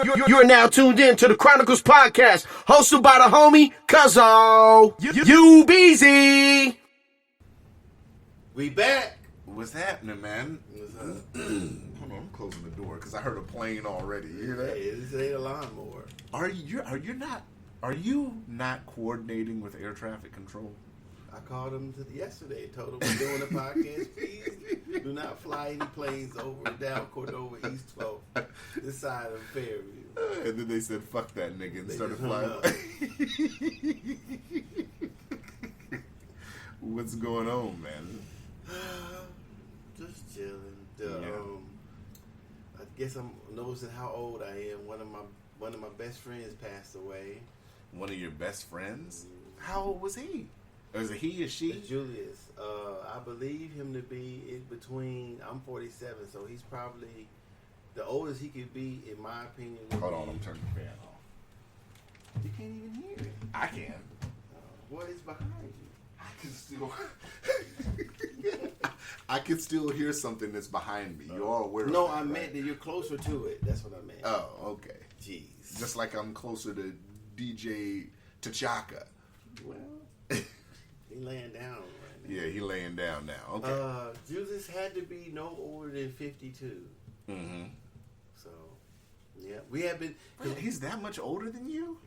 You're now tuned in to the Chronicles Podcast, hosted by the homie Cuzzo. You Beezy. We back. What's happening, man? Hold on, I'm closing the door because I heard a plane already. You hear that? Hey, this ain't a lawnmower. Are you not coordinating with air traffic control? I called them yesterday. Told them we're doing a podcast. Please do not fly any planes over down Cordova East 12, this side of Fairview. And then they said, "Fuck that nigga," and They started just hung flying. What's going on, man? Just chilling. Yeah. I guess I'm noticing how old I am. One of my best friends passed away. One of your best friends? How old was he? Or is it he or she? It's Julius. I believe him to be in between. I'm 47, so he's probably the oldest he could be, in my opinion. Hold on, I'm turning the fan off. You can't even hear it. I can. What is behind you? I can still hear something that's behind me. You are aware of No, that, I right? meant that you're closer to it. That's what I meant. Oh, okay. Jeez. Just like I'm closer to DJ T'Chaka. Well, he laying down right now. Yeah, he laying down now. Okay. Julius had to be no older than 52. Mm-hmm. So, yeah, we have been. Wait, he's that much older than you?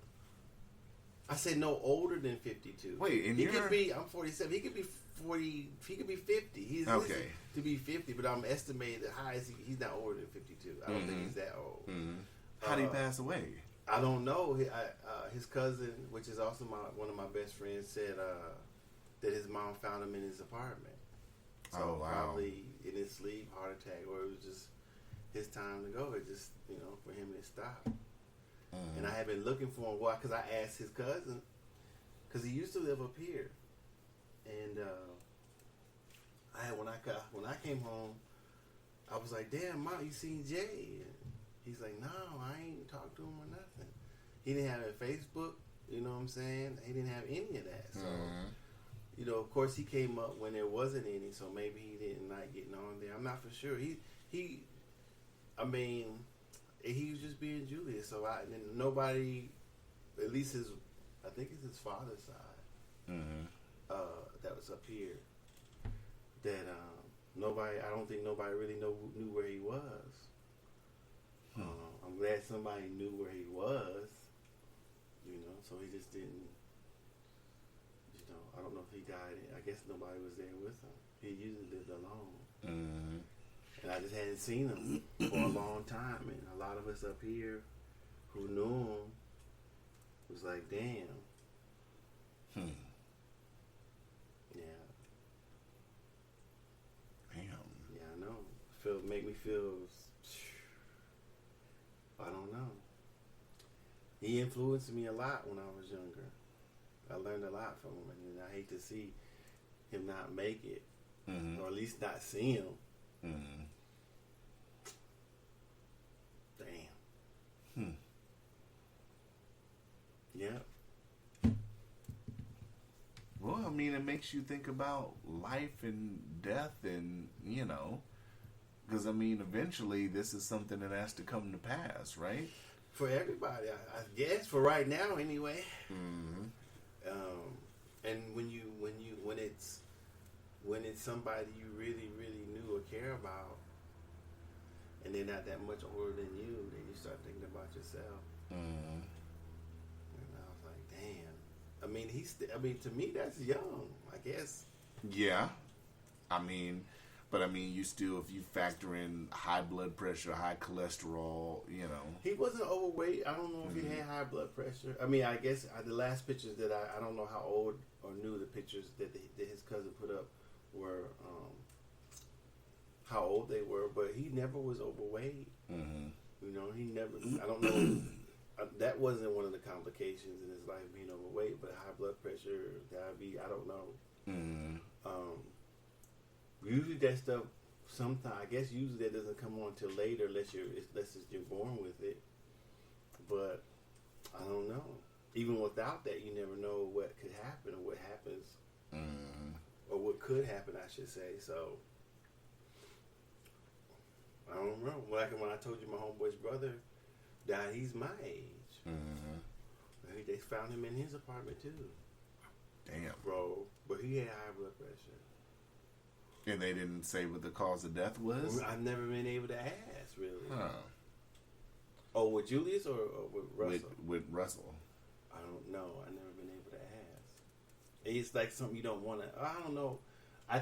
I said no older than 52. Wait, and he you're... could be. I'm 47. He could be 40. He could be 50. He's Okay. listed to be 50, but I'm estimating the highest. He's not older than 52. I don't think he's that old. Mm-hmm. How'd he pass away? I don't know. His cousin, which is also one of my best friends, said that his mom found him in his apartment. So Oh, wow. probably in his sleep, heart attack, or it was just his time to go. It just, for him to stop. Mm-hmm. And I have been looking for him. Why? Because I asked his cousin, because he used to live up here, and when I came home, I was like, "Damn, Mom, you seen Jay?" And he's like, "No, I ain't talked to him or nothing. He didn't have a Facebook. You know what I'm saying? He didn't have any of that. So, of course, he came up when there wasn't any. So maybe he didn't like getting on there. I'm not for sure. He was just being Julius. So nobody, at least I think it's his father's side, that was up here. That I don't think nobody really knew where he was. I'm glad somebody knew where he was. So he just didn't. I don't know if he died. I guess nobody was there with him. He usually lived alone. Mm-hmm. And I just hadn't seen him for a long time. And a lot of us up here who knew him was like, damn. Yeah. Damn. Yeah, I know. Make me feel, I don't know. He influenced me a lot when I was younger. I learned a lot from him, and I hate to see him not make it, or at least not see him. Mm-hmm. Damn. Yeah. Well, I mean, it makes you think about life and death, and because eventually this is something that has to come to pass, right? For everybody, I guess. For right now, anyway. Mm-hmm. And when it's somebody you really, really knew or care about, and they're not that much older than you, then you start thinking about yourself. Mm-hmm. And I was like, damn. To me, that's young, I guess. Yeah. But you still, if you factor in high blood pressure, high cholesterol, He wasn't overweight. I don't know if he had high blood pressure. I guess the last pictures that I don't know how old or new the pictures that his cousin put up were, how old they were, but he never was overweight. Mm-hmm. He never, I don't know, that wasn't one of the complications in his life, being overweight, but high blood pressure, diabetes, I don't know. Mm-hmm. Usually that stuff, I guess usually that doesn't come on until later unless you're born with it. But I don't know. Even without that, you never know what could happen or what happens, or what could happen, I should say. So I don't know. Like when I told you my homeboy's brother died. He's my age. They found him in his apartment too. Damn, bro. But he had high blood pressure. And they didn't say what the cause of death was? I've never been able to ask, really. Huh. Oh, with Julius or with Russell? With Russell. I don't know. I've never been able to ask. It's like something you don't want to. I don't know. I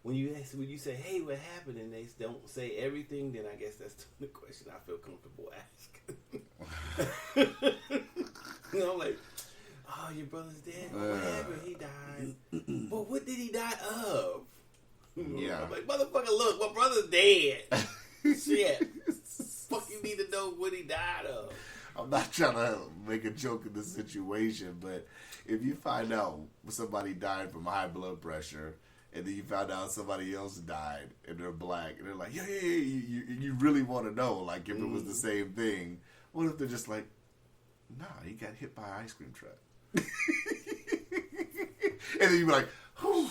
when you say, "Hey, what happened?" and they don't say everything, then I guess that's the question I feel comfortable asking. You know, like, "Oh, your brother's dead. What happened? He died. But what did he die of?" Yeah. I'm like, "Motherfucker, look, my brother's dead." Shit. Fuck, you need to know what he died of. I'm not trying to make a joke in this situation, but if you find out somebody died from high blood pressure, and then you found out somebody else died, and they're black, and they're like, yeah, you really want to know, like, if it was the same thing. What if they're just like, nah, he got hit by an ice cream truck. And then you be like, whew.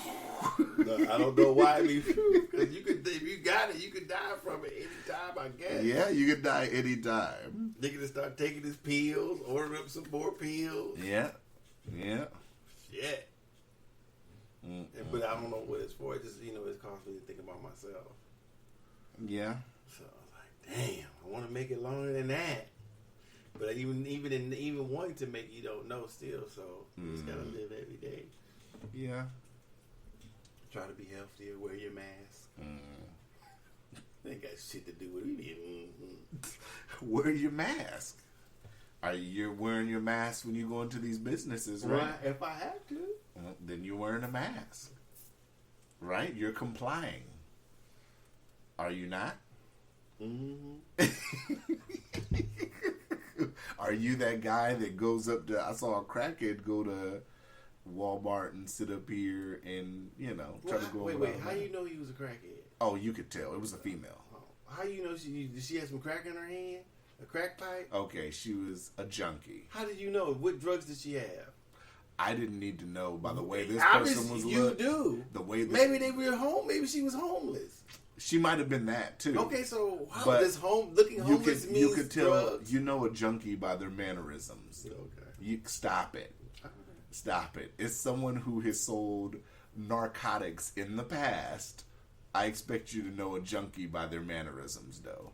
No, I don't know why. Because if you got it, you could die from it anytime, I guess. Yeah, you could die anytime. They can start taking his pills, order up some more pills. Yeah. Shit. But I don't know what it's for. It just, it caused me to think about myself. Yeah. So I was like, damn, I want to make it longer than that. But even wanting to make, you don't know still. So you just gotta live every day. Yeah. Try to be healthier. Wear your mask. Ain't got shit to do with it. Wear your mask. Are you wearing your mask when you go into these businesses, right? Well, if I have to. Then you're wearing a mask. Right? You're complying. Are you not? Mm-hmm. Are you that guy that goes up to... I saw a crackhead go to Walmart and sit up here and, try to go... Wait, how you know he was a crackhead? Oh, you could tell. It was a female. How you know did she have some crack in her hand? A crack pipe? Okay, she was a junkie. How did you know? What drugs did she have? I didn't need to know by the way this Obviously, person was you looked. do. The way maybe they were home. Maybe she was homeless. She might have been that too. Okay, so how But does looking homeless means you could tell drugs? you know a junkie by their mannerisms. Okay. You stop it. Stop it. It's someone who has sold narcotics in the past. I expect you to know a junkie by their mannerisms, though.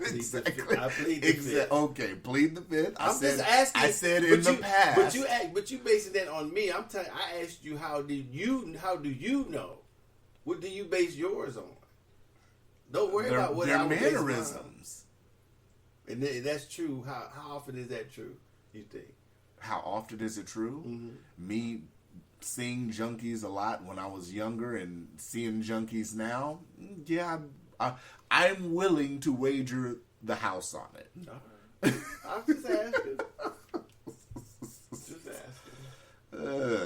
Exactly. I plead the fifth. Okay, plead the fifth. Just asking. I said in the past. But you basing that on me. I'm telling. I asked you how do you know? What do you base yours on? Don't worry about what their I would base mannerisms. mine. And that's true. How often is that true? You think? How often is it true? Mm-hmm. Me seeing junkies a lot when I was younger and seeing junkies now. Yeah, I'm willing to wager the house on it. All right. I'm just asking.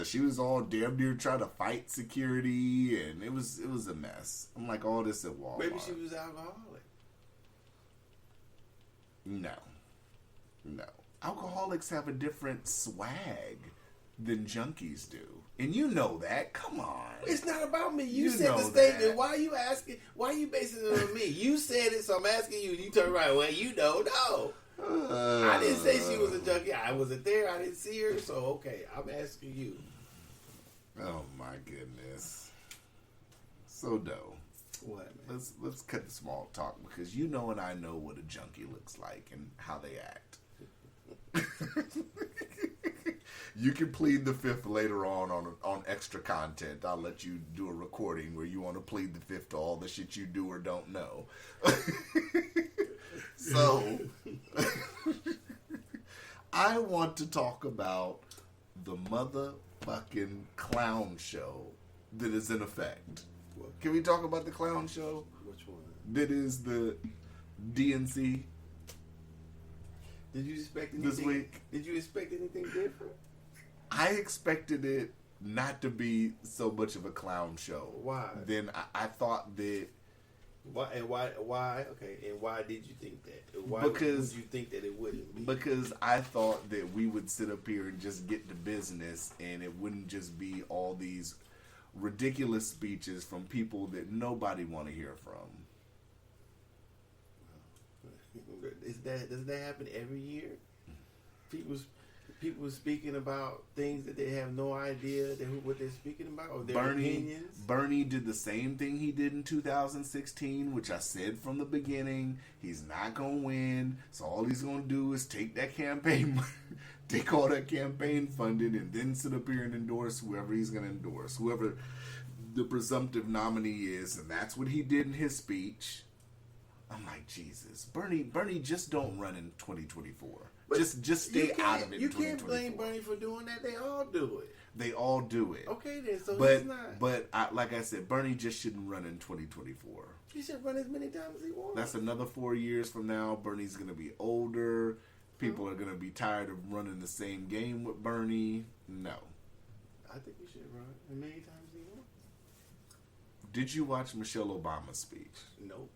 She was all damn near trying to fight security, and it was a mess. I'm like, all this at Walmart. Maybe she was alcoholic. No. Alcoholics have a different swag than junkies do. And you know that. Come on. It's not about me. You You said know the statement. that. Why are you asking? Why are you basing it on me? You said it, so I'm asking you. You turn right. Well, you know, no. I didn't say she was a junkie. I wasn't there. I didn't see her. So, okay, I'm asking you. Oh, my goodness. So, though. What, man? Let's cut the small talk, because you know and I know what a junkie looks like and how they act. You can plead the fifth later on extra content. I'll let you do a recording where you want to plead the fifth to all the shit you do or don't know. So, I want to talk about the motherfucking clown show that is in effect. Can we talk about the clown show? Which one? That is the DNC. Did you expect anything this week? Did you expect anything different? I expected it not to be so much of a clown show. Why? Then I thought that... Why? Okay, and why did you think that? Why Because- would you think that it wouldn't be? Because I thought that we would sit up here and just get to business, and it wouldn't just be all these ridiculous speeches from people that nobody want to hear from. Doesn't that happen every year? People speaking about things that they have no idea what they're speaking about, or their opinions. Bernie did the same thing he did in 2016, which I said from the beginning. He's not going to win, so all he's going to do is take that campaign, take all that campaign funding, and then sit up here and endorse whoever he's going to endorse, whoever the presumptive nominee is, and that's what he did in his speech. I'm like, Jesus, Bernie, just don't run in 2024. But just stay out of it. You can't blame Bernie for doing that. They all do it. They all do it. Okay, then. So he's not. But like I said, Bernie just shouldn't run in 2024. He should run as many times as he wants. That's another 4 years from now. Bernie's going to be older. People are going to be tired of running the same game with Bernie. No. I think he should run as many times as he wants. Did you watch Michelle Obama's speech? Nope.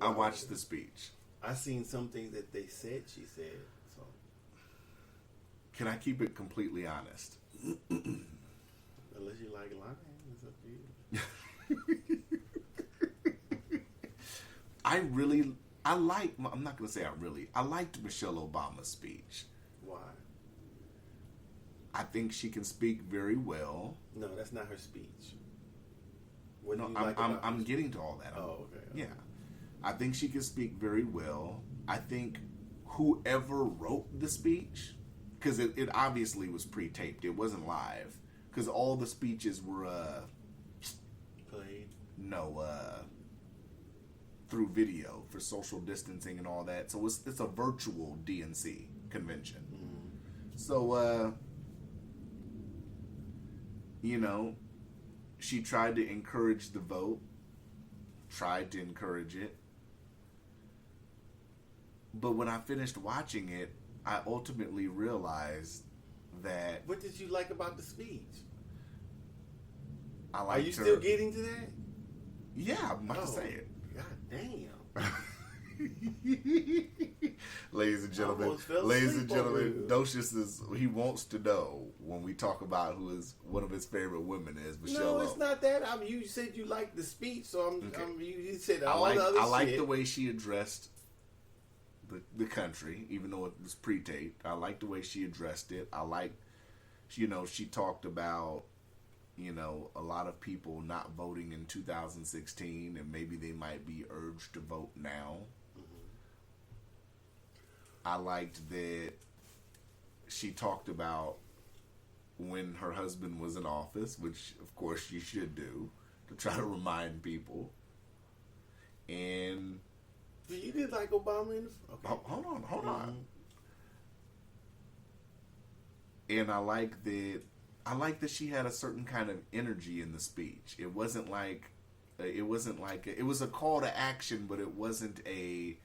I watched the speech. I seen some things that they said she said. So, can I keep it completely honest? Unless you like lying, it's up to you. I'm not going to say I liked Michelle Obama's speech. Why? I think she can speak very well. No, that's not her speech. I'm getting to all that. Oh, okay. Yeah. I think she can speak very well. I think whoever wrote the speech, because it obviously was pre-taped. It wasn't live. Because all the speeches were played? No, through video for social distancing and all that. So it's a virtual DNC convention. Mm-hmm. So, she tried to encourage the vote. Tried to encourage it. But when I finished watching it, I ultimately realized that... What did you like about the speech? Are you still getting to that? Yeah, I'm about to say it. God damn. Ladies and gentlemen, Docious he wants to know when we talk about who is one of his favorite women is Michelle. No, it's not that. You said you liked the speech, so you said I like the way she addressed the country, even though it was pre-taped. I like the way she addressed it. I like, she talked about, a lot of people not voting in 2016, and maybe they might be urged to vote now. Mm-hmm. I liked that she talked about when her husband was in office, which of course she should do, to try to remind people. And you did like Obama in the... Okay. Hold on. And I like that she had a certain kind of energy in the speech. It was a call to action, but it wasn't a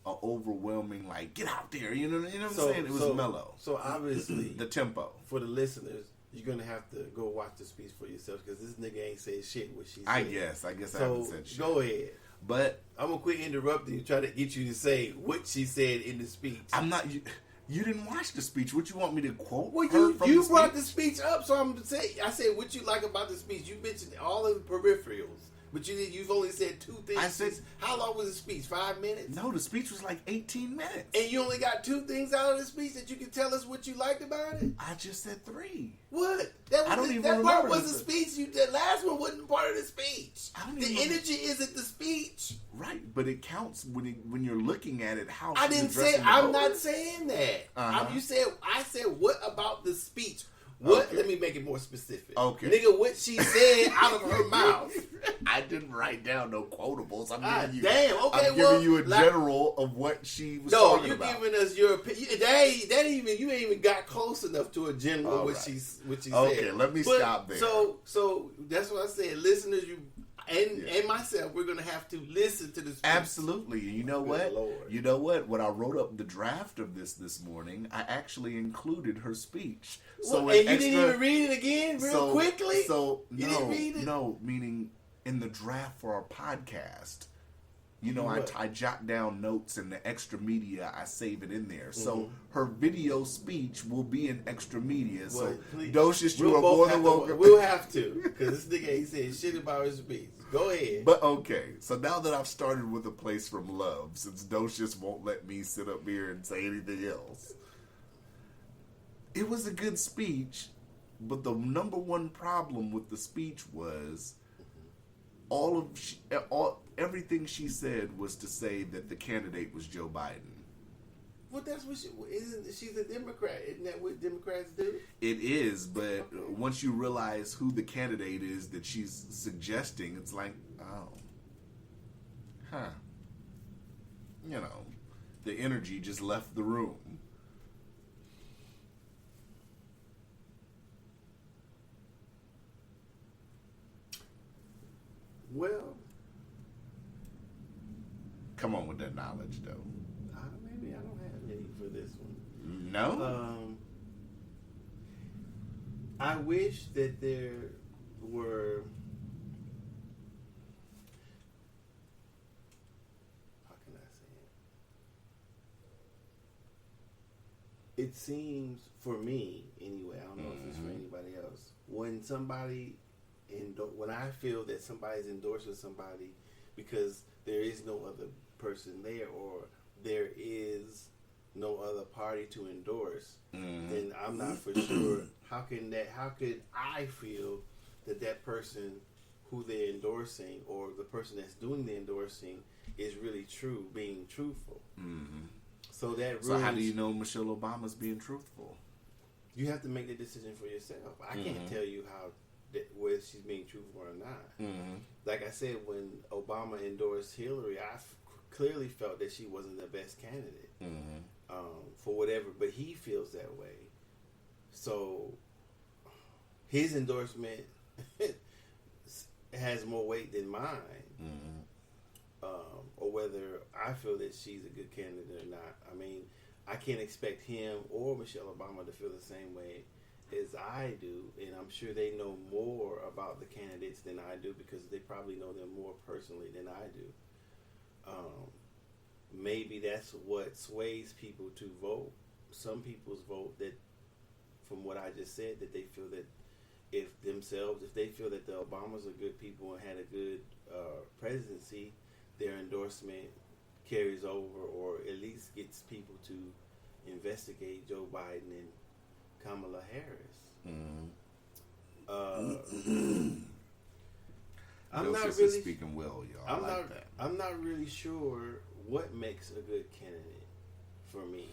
overwhelming, like, get out there. You know what I'm saying? It was mellow. So obviously, the tempo. For the listeners, you're gonna have to go watch the speech for yourself, because this nigga ain't said shit what she said. I guess I haven't said shit. Go ahead. But I'm gonna quit interrupting you, try to get you to say what she said in the speech. I'm not. You didn't watch the speech. What you want me to quote? Well, you brought the speech up, so I'm saying. I said what you like about the speech. You mentioned all of the peripherals, but you've only said two things. I said, how long was the speech? 5 minutes? No, the speech was like 18 minutes. And you only got two things out of the speech that you can tell us what you liked about it? I just said 3. What? I don't even remember. That part was the speech. The last one wasn't part of the speech. The energy isn't the speech. Right, but it counts when you're looking at it. How I didn't say. I'm not saying that. Uh-huh. I said what about the speech? What? Okay. Let me make it more specific. Okay, nigga, what she said out of her mouth. I didn't write down no quotables. I'm giving you a general of what she was talking about. No, you're giving us your opinion. You ain't even got close enough to a general what she said. Okay, let me stop there. So that's what I said. Listeners, and myself, we're gonna have to listen to this. Absolutely. And you know what? Lord. You know what? When I wrote up the draft of this morning, I actually included her speech. So and you didn't even read it again quickly? So you didn't read it? No, meaning in the draft for our podcast. You know, What? I jot down notes, and the extra media, I save it in there. So her video speech will be in extra media. So Well, please, Docious, you we'll are both more have than to- welcome. We'll have to, because this nigga ain't saying shit about his speech. Go ahead. But okay, so now that I've started with a place from love, since Docious won't let me sit up here and say anything else, it was a good speech, but the number one problem with the speech was everything she said was to say that the candidate was Joe Biden. Well, that's what she's a Democrat. Isn't that what Democrats do? It is, but once you realize who the candidate is that she's suggesting, it's like, oh, huh. You know, the energy just left the room. Well, Come on with that knowledge, though. maybe I don't have any for this one. No? I wish that there were. How can I say it? It seems, for me anyway, I don't know if it's for anybody else, when I feel that somebody's endorsing somebody because there is no other person there, or there is no other party to endorse, then I'm not for sure. How could I feel that person who they're endorsing, or the person that's doing the endorsing, is really being truthful? So How do you know Michelle Obama's being truthful? You have to make the decision for yourself. I can't tell you whether she's being truthful or not. Like I said, when Obama endorsed Hillary, I clearly felt that she wasn't the best candidate for whatever, but he feels that way. So his endorsement has more weight than mine, or whether I feel that she's a good candidate or not. I mean, I can't expect him or Michelle Obama to feel the same way as I do, and I'm sure they know more about the candidates than I do, because they probably know them more personally than I do. Maybe that's what sways people to vote. Some people's vote, that, from what I just said, that they feel that if they feel that the Obamas are good people and had a good presidency, their endorsement carries over, or at least gets people to investigate Joe Biden and Kamala Harris. I'm not really speaking well, y'all. I'm not really sure what makes a good candidate for me.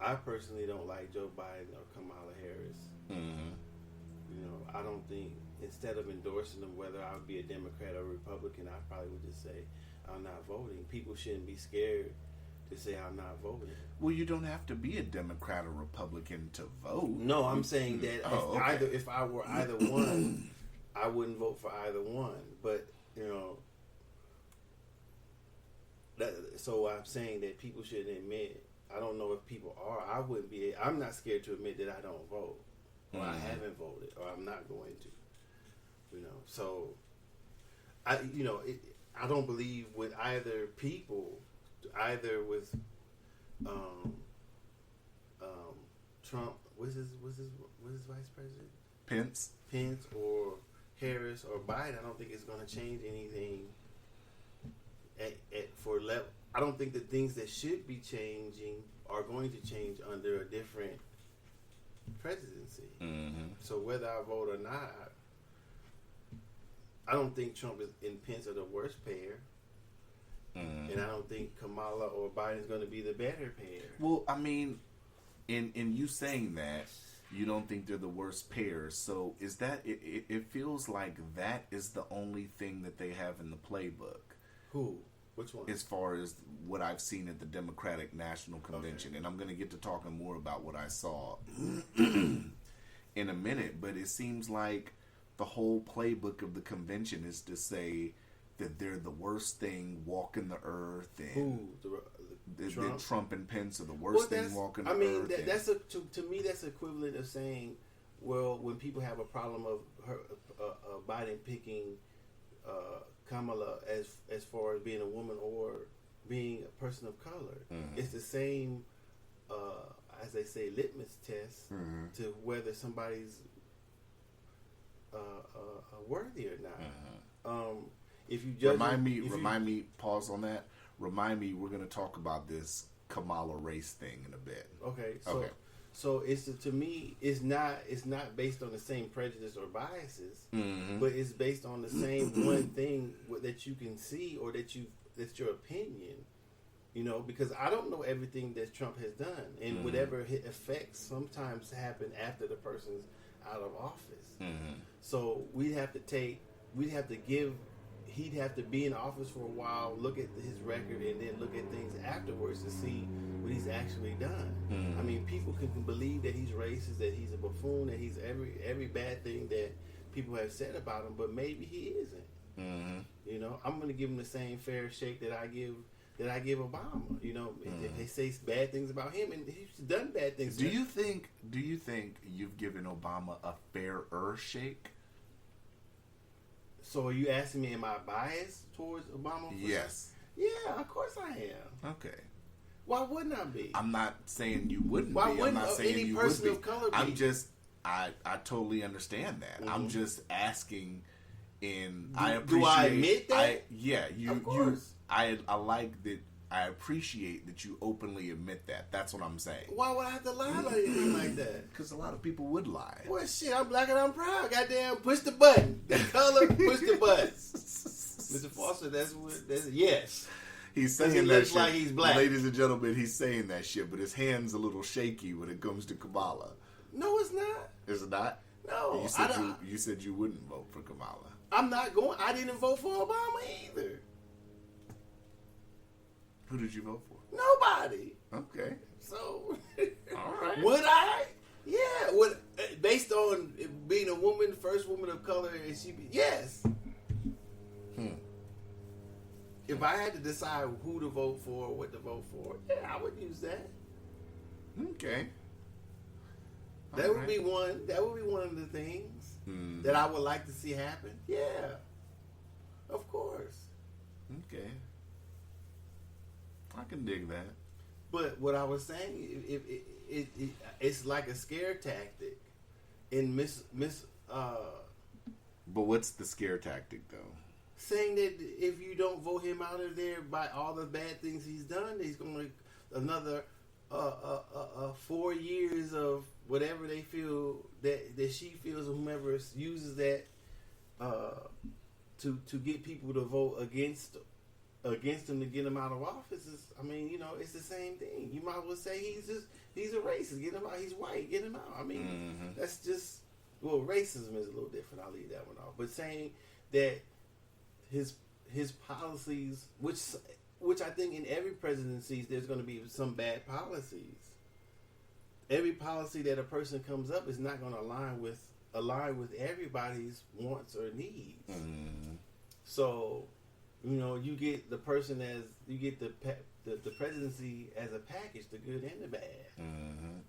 I personally don't like Joe Biden or Kamala Harris. You know, I don't think, instead of endorsing them, whether I would be a Democrat or Republican, I probably would just say I'm not voting. People shouldn't be scared to say I'm not voting. Well, you don't have to be a Democrat or Republican to vote. No, I'm saying that if I were either one, I wouldn't vote for either one. But, you know, so I'm saying that people shouldn't admit. I don't know if people are. I'm not scared to admit that I don't vote, or I haven't voted, or I'm not going to. You know, so I don't believe with either people, either with Trump, what's his vice president? Pence or Harris or Biden. I don't think it's going to change anything. I don't think the things that should be changing are going to change under a different presidency. So whether I vote or not, I don't think Trump and Pence are the worst pair. And I don't think Kamala or Biden's going to be the better pair. Well, I mean, in you saying that, you don't think they're the worst pair. So is that it feels like that is the only thing that they have in the playbook. Who? Which one? As far as what I've seen at the Democratic National Convention. Okay. And I'm going to get to talking more about what I saw in a minute. But it seems like the whole playbook of the convention is to say that they're the worst thing walking the earth. And Trump? Trump and Pence are the worst thing walking the earth. I mean, to me, that's equivalent of saying, well, when people have a problem of Biden picking Kamala as far as being a woman or being a person of color. It's the same, as they say, litmus test to whether somebody's worthy or not. If you judge remind me, pause on that. Remind me, we're going to talk about this Kamala race thing in a bit. Okay. So to me, it's not based on the same prejudice or biases, but it's based on the same one thing that you can see or that's your opinion. You know, because I don't know everything that Trump has done, and whatever effects sometimes happen after the person's out of office. So he'd have to be in office for a while, look at his record, and then look at things afterwards to see what he's actually done. I mean, people can believe that he's racist, that he's a buffoon, that he's every bad thing that people have said about him, but maybe he isn't. You know, I'm going to give him the same fair shake that I give Obama. You know, if they say bad things about him, and he's done bad things. Do you think you've given Obama a fairer shake? So are you asking me, am I biased towards Obama? Yes. Yeah, of course I am. Okay. Why wouldn't I be? I'm not saying you wouldn't Why be. wouldn't I'm not saying any you person would be. of color be? I'm just, I totally understand that. I'm just asking. I appreciate. Do I admit that? Of course. I like that. I appreciate that you openly admit that. That's what I'm saying. Why would I have to lie about anything like that? Because a lot of people would lie. Well, shit, I'm black and I'm proud. Goddamn, push the button. The color, push the button. Mr. Foster, that's yes. He's saying he that looks shit. like he's black. Ladies and gentlemen, he's saying that shit, but his hand's a little shaky when it comes to Kamala. No, it's not. Is it not? No. You said you wouldn't vote for Kamala. I'm not going. I didn't vote for Obama either. Who did you vote for? Nobody. Okay. So, all right. Would I? Yeah. Would, based on being a woman, first woman of color, and yes. If I had to decide who to vote for or what to vote for, yeah, I would use that. Okay. That would be one. That would be one of the things that I would like to see happen. Yeah. Of course. Okay. I can dig that. But what I was saying, it's like a scare tactic. In But what's the scare tactic, though? Saying that if you don't vote him out of there by all the bad things he's done, he's going to another 4 years of whatever they feel that she feels, or whomever uses that to get people to vote against him to get him out of office. I mean, you know, it's the same thing. You might as well say he's a racist. Get him out. He's white. Get him out. I mean, that's just, well, racism is a little different. I'll leave that one off. But saying that his policies, which I think in every presidency there's going to be some bad policies. Every policy that a person comes up is not going to align with everybody's wants or needs. So, you know, you get the person as you get the presidency as a package, the good and the bad, and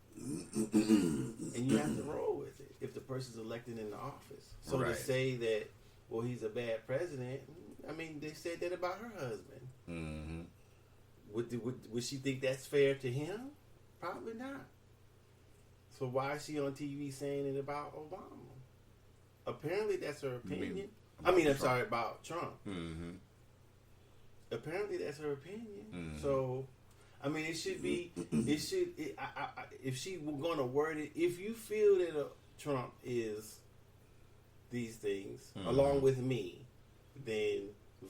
you have to roll with it if the person's elected in the office. So to say that, well, he's a bad president, I mean, they said that about her husband. Would she think that's fair to him? Probably not. So why is she on TV saying it about Obama? Apparently that's her opinion. I'm sorry, about Trump. Apparently that's her opinion. So, I mean, it should be. If she were going to word it, if you feel that Trump is these things along with me, then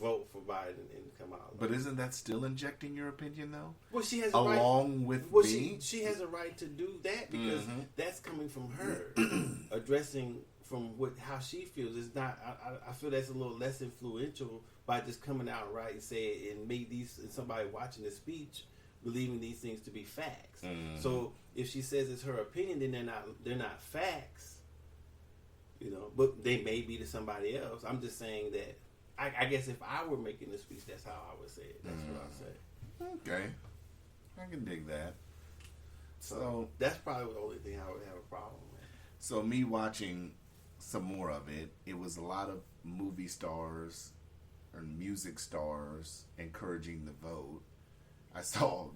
vote for Biden and Kamala. But isn't that still injecting your opinion, though? Well, she has along with me. She has a right to do that because that's coming from her, addressing from how she feels. It's not. I feel that's a little less influential by just coming out right and saying and made somebody watching the speech believing these things to be facts. So if she says it's her opinion, then they're not facts. You know, but they may be to somebody else. I'm just saying that. I guess if I were making the speech, that's how I would say it. That's what I'd say. Okay. I can dig that. So that's probably the only thing I would have a problem with. So me watching some more of it, it was a lot of movie stars or music stars encouraging the vote. I saw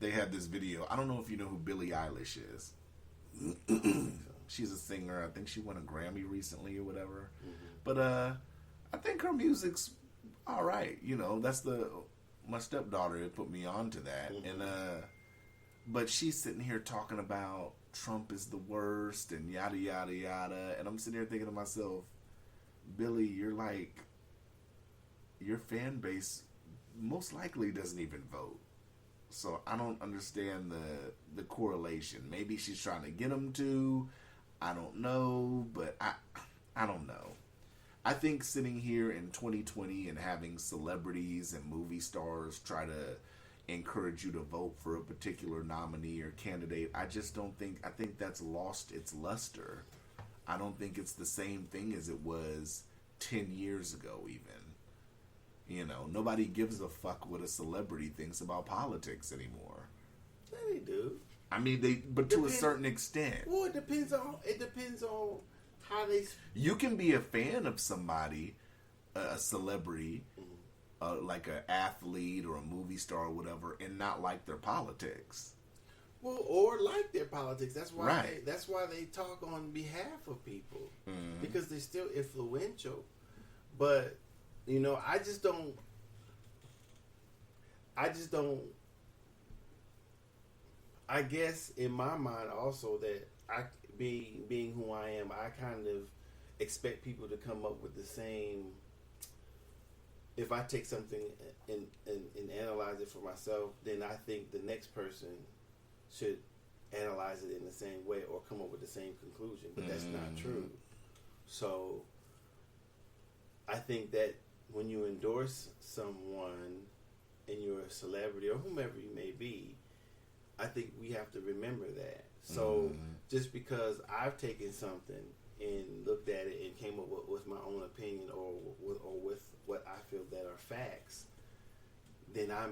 they had this video. I don't know if you know who Billie Eilish is. She's a singer. I think she won a Grammy recently or whatever. But I think her music's all right. You know, that's my stepdaughter had put me on to that. And but she's sitting here talking about Trump is the worst and yada yada yada, and I'm sitting here thinking to myself, Billy, you're like, your fan base most likely doesn't even vote. So I don't understand the correlation. Maybe she's trying to get them to. I don't know, but I don't know. I think sitting here in 2020 and having celebrities and movie stars try to encourage you to vote for a particular nominee or candidate, I think that's lost its luster. I don't think it's the same thing as it was 10 years ago even. You know, nobody gives a fuck what a celebrity thinks about politics anymore. Yeah, they do. I mean, but to a certain extent. Well, it depends on how they. You can be a fan of somebody, a celebrity, like an athlete or a movie star or whatever, and not like their politics. Well, or like their politics. That's why. Right. That's why they talk on behalf of people, because they're still influential. But you know, I just don't. I guess in my mind also that being who I am, I kind of expect people to come up with the same. If I take something and analyze it for myself, then I think the next person should analyze it in the same way or come up with the same conclusion. But that's not true. So I think that when you endorse someone and you're a celebrity or whomever you may be, I think we have to remember that. So just because I've taken something and looked at it and came up with my own opinion or with what I feel that are facts, then I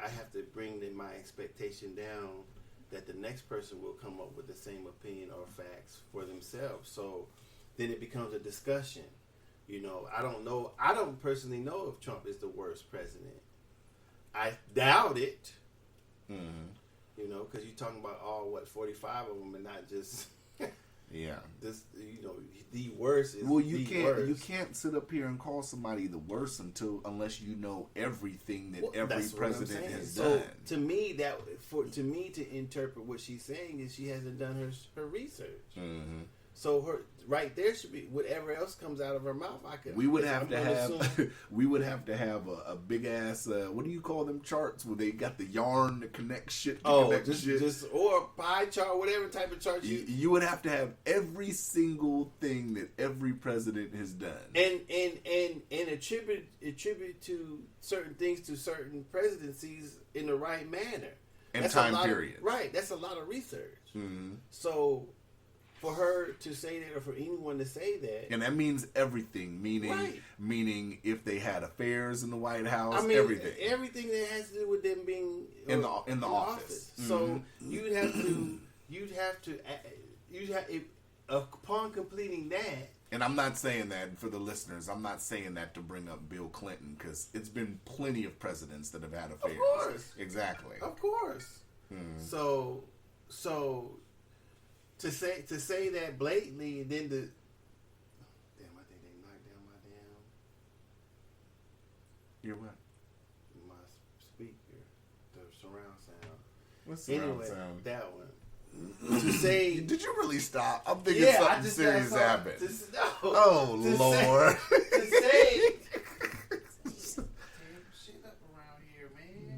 have to bring my expectation down that the next person will come up with the same opinion or facts for themselves. So then it becomes a discussion. You know, I don't personally know if Trump is the worst president. I doubt it. You know, because you're talking about 45 of them and not just this. You know, the worst is worst. You can't sit up here and call somebody the worst unless you know everything that every president has done. To me, to interpret what she's saying is she hasn't done her research. So her right there should be whatever else comes out of her mouth. We would have to have a big ass. What do you call them charts where they got the yarn to connect shit? Just or a pie chart, whatever type of chart you would have to have every single thing that every president has done, and attribute to certain things to certain presidencies in the right manner and time period. Right, that's a lot of research. So. For her to say that, or for anyone to say that, and that means everything. Meaning, if they had affairs in the White House, everything that has to do with them being in the office. So you'd have to, upon completing that. And I'm not saying that for the listeners. I'm not saying that to bring up Bill Clinton, because it's been plenty of presidents that have had affairs. Of course, exactly. Of course. So. To say that blatantly, and then I think they knocked down my Your what? My speaker, the surround sound. What's surround sound? That one. To say, did you really stop? I'm thinking something serious happened. Lord. To say.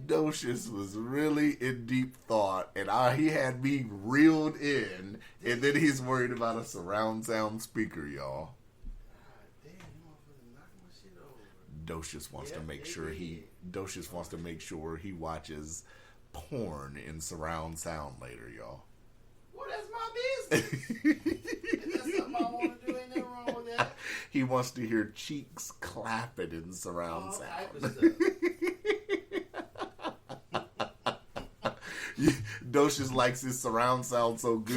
Docious was really in deep thought, and he had me reeled in, and then he's worried about a surround sound speaker, y'all. God damn, you motherfucker knocking my shit over. Docious wants to make sure he watches porn in surround sound later, y'all. Well, that's my business. If that's something I want to do, ain't nothing wrong with that. He wants to hear cheeks clapping in surround sound. Type of stuff. Docious likes his surround sound so good.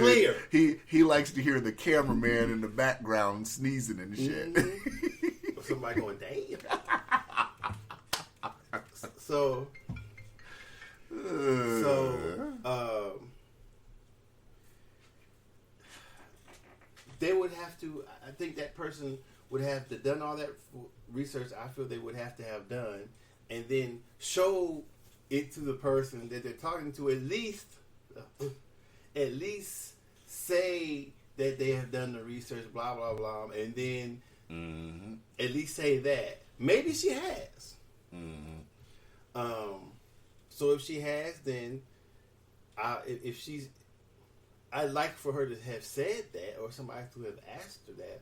Clear. He likes to hear the cameraman in the background sneezing and shit. Somebody going, damn. So they would have to. I think that person would have to done all that research. I feel they would have to have done, and then show it to the person that they're talking to. At least say that they have done the research. Blah blah blah, and then at least say that. Maybe she has. So if she has, then if she's. I'd like for her to have said that, or somebody to have asked her that.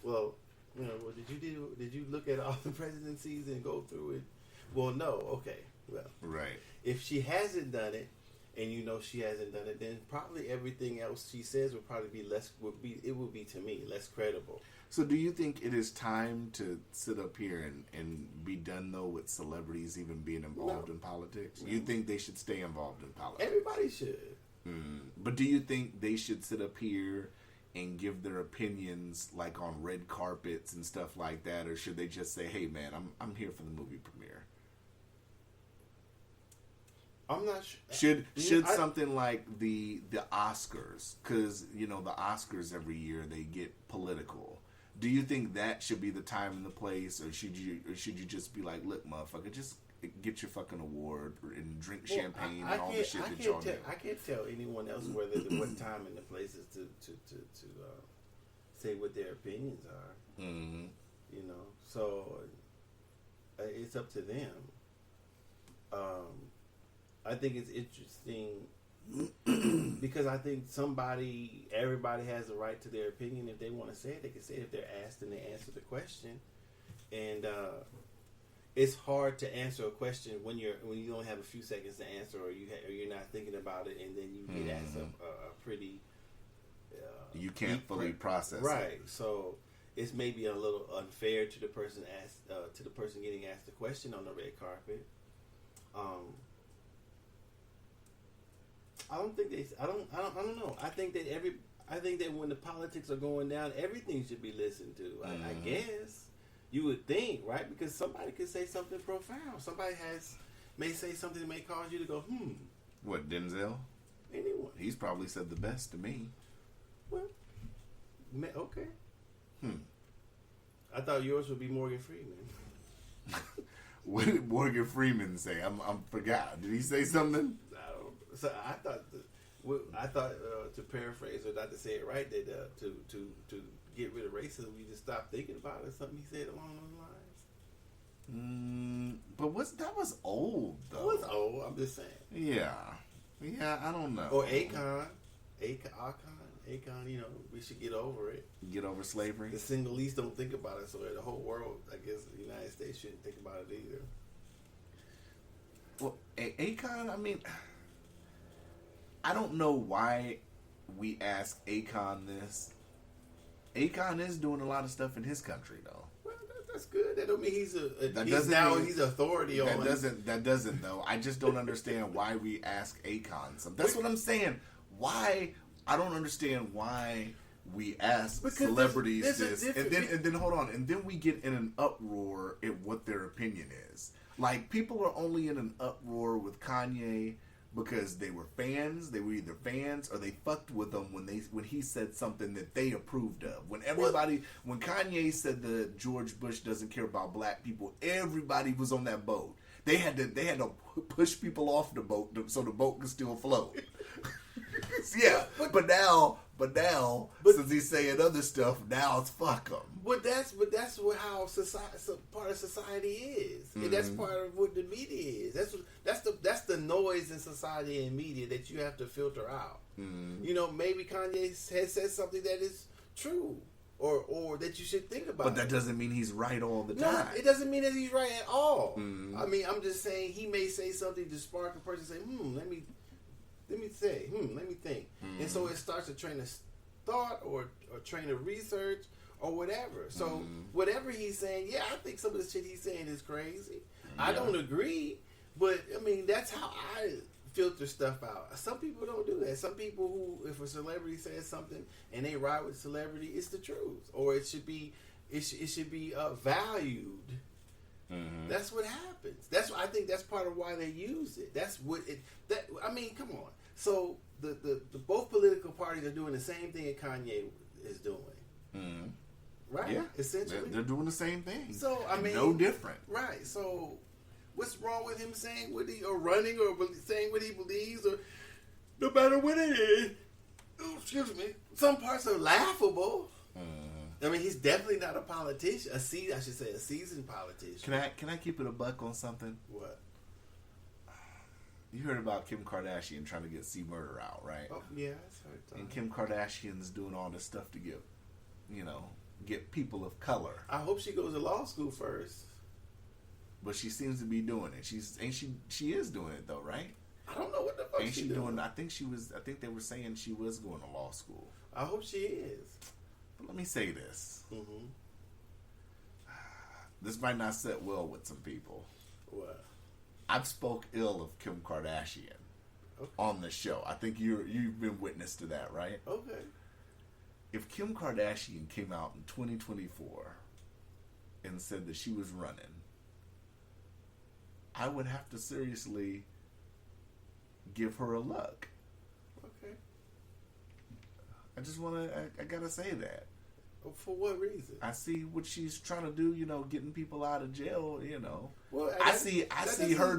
Well, did you look at all the presidencies and go through it? Well, no. Okay. Well, right. If she hasn't done it, and she hasn't done it, then probably everything else she says would probably be would be to me less credible. So, do you think it is time to sit up here and be done though with celebrities even being involved in politics? You think they should stay involved in politics? Everybody should. But do you think they should sit up here and give their opinions like on red carpets and stuff like that, or should they just say, "Hey, man, I'm here for the movie premiere"? I'm not sure. Should something like the Oscars, because the Oscars every year they get political. Do you think that should be the time and the place, or should you just be like, "Look, motherfucker, just get your fucking award and drink champagne and all the shit that y'all do"? I can't tell anyone else what time and the place is to say what their opinions are. So it's up to them. I think it's interesting because I think everybody has a right to their opinion. If they want to say it, they can say it if they're asked and they answer the question. And it's hard to answer a question when you don't have a few seconds to answer, or you're not thinking about it, and then you get asked a pretty. You can't fully process it. Right. So it's maybe a little unfair to the person getting asked the question on the red carpet. I don't know. I think that when the politics are going down, everything should be listened to. I guess you would think, right? Because somebody could say something profound. Somebody may say something that may cause you to go, What, Denzel? Anyone? He's probably said the best to me. Well, okay. I thought yours would be Morgan Freeman. What did Morgan Freeman say? I forgot. Did he say something? So I thought to paraphrase, or not to say it right, that to get rid of racism, we just stop thinking about it. Something he said along those lines. But that was old though. It was old. I'm just saying. Yeah. I don't know. Or Akon. We should get over it. Get over slavery. The Sinhalese don't think about it, so the whole world, I guess, the United States shouldn't think about it either. Well, Akon, I mean, I don't know why we ask Akon this. Akon is doing a lot of stuff in his country, though. Well, that's good. That don't mean he's he's authority on. That doesn't though. I just don't understand why we ask Akon something. That's what I'm saying. Why I don't understand why we ask celebrities this, and then hold on, and then we get in an uproar at what their opinion is. Like, people are only in an uproar with Kanye because they were fans. They were either fans or they fucked with him when he said something that they approved of. When Kanye said that George Bush doesn't care about black people, everybody was on that boat. They had to push people off the boat so the boat could still float. Yeah, but now, since he's saying other stuff, now it's fuck him. But that's how part of society is, and that's part of what the media is. That's the noise in society and media that you have to filter out. Maybe Kanye has said something that is true, or that you should think about. But that doesn't mean he's right all the time. No, it doesn't mean that he's right at all. I mean, I'm just saying he may say something to spark a person to say, let me think. And so it starts a train of thought or train of research or whatever. So whatever he's saying, I think some of the shit he's saying is crazy. I don't agree, but I mean, that's how I filter stuff out. Some people don't do that. Some people who, if a celebrity says something and they ride with celebrity, it's the truth, or it should be valued Mm-hmm. That's what happens. I think that's part of why they use it. That's what it. I mean, come on. So the both political parties are doing the same thing that Kanye is doing. Mm-hmm. Right? Yeah. Essentially. They're doing the same thing. So, I mean. No different. Right. So, what's wrong with him saying or running or saying what he believes or no matter what it is? Oh, excuse me. Some parts are laughable. I mean, he's definitely not a politician. I should say a seasoned politician. Can I keep it a buck on something? What? You heard about Kim Kardashian trying to get C Murder out, right? Oh, yeah, that's right. And Kim Kardashian's doing all this stuff to get people of color. I hope she goes to law school first. But she seems to be doing it. She is doing it though, right? I don't know what the fuck Ain't she's she doing. I think they were saying she was going to law school. I hope she is. But let me say this. Mm-hmm. This might not sit well with some people. What? I've spoke ill of Kim Kardashian on the show. I think you've been witness to that, right? Okay. If Kim Kardashian came out in 2024 and said that she was running, I would have to seriously give her a look. Okay. I gotta say that. For what reason? I see what she's trying to do, getting people out of jail, Well, I see her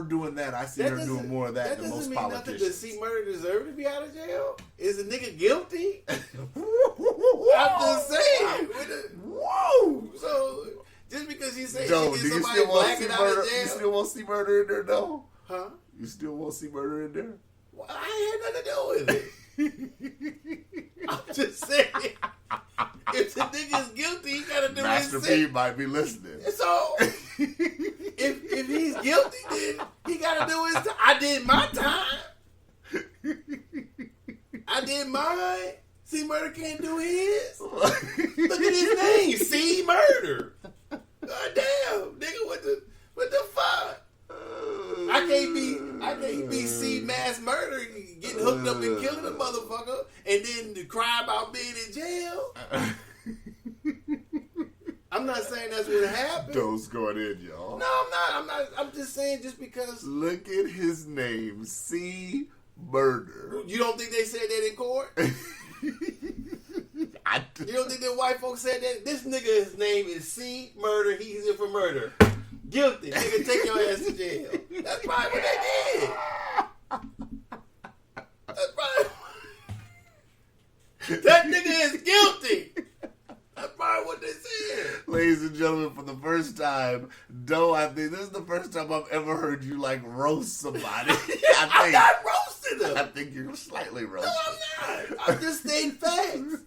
doing that. I see her doing more of that than most politicians. Does C Murder deserve to be out of jail? Is the nigga guilty? I'm just saying. Whoa! So, just because you say Joe, she do gets you somebody still want blacking C out Murder? of jail? You still want C Murder in there, though? Huh? You still want C Murder in there? Well, I ain't had nothing to do with it. I'm just saying. If the nigga's guilty, he gotta do Master his P thing. might be listening. So, if he's guilty, then he gotta do his time. I did my time. I did mine. C Murder can't do his. Look at his name, C Murder. God damn, nigga, what the fuck? I can't be C mass murder, getting hooked up and killing a motherfucker, and then cry about being in jail. I'm not saying that's what happened. Those going in, y'all. No, I'm not. I'm just saying just because. Look at his name, C Murder. You don't think they said that in court? You don't think that white folks said that? This nigga's name is C Murder. He's in for murder. Guilty. Nigga, take your ass to jail. That's probably what they did. That's probably. That nigga is guilty. That's probably what they said. Ladies and gentlemen, for the first time, Doe, I think this is the first time I've ever heard you roast somebody. I'm not roasting them. I think you're slightly roasting. No, I'm not. I'm just stating facts.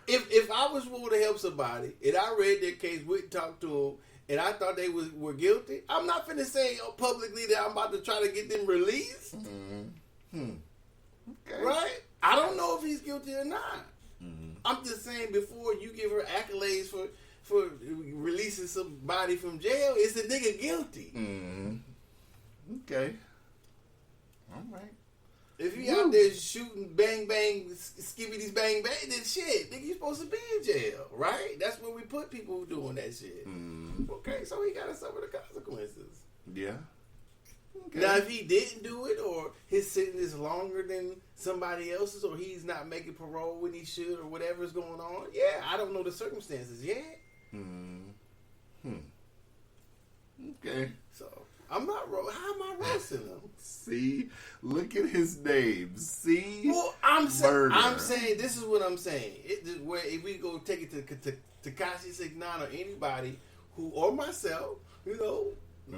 If I was willing to help somebody and I read their case, went and talked to them, and I thought they were guilty, I'm not finna say publicly that I'm about to try to get them released. Mm-hmm. Okay. Right? I don't know if he's guilty or not. Mm-hmm. I'm just saying before you give her accolades for releasing somebody from jail, is the nigga guilty? Mm-hmm. Okay. All right. If he out there shooting bang bang, skibbities bang bang, then shit, nigga, you supposed to be in jail, right? That's where we put people who doing that shit. Mm. Okay, so he gotta suffer the consequences. Yeah. Okay. Now, if he didn't do it, or his sentence is longer than somebody else's, or he's not making parole when he should, or whatever's going on, yeah, I don't know the circumstances yet. Okay. So I'm not. How am I roasting him? See, look at his name. See, Well, I'm Murder. saying this is what I'm saying. Where if we go take it to Tekashi 6ix9ine or anybody who or myself,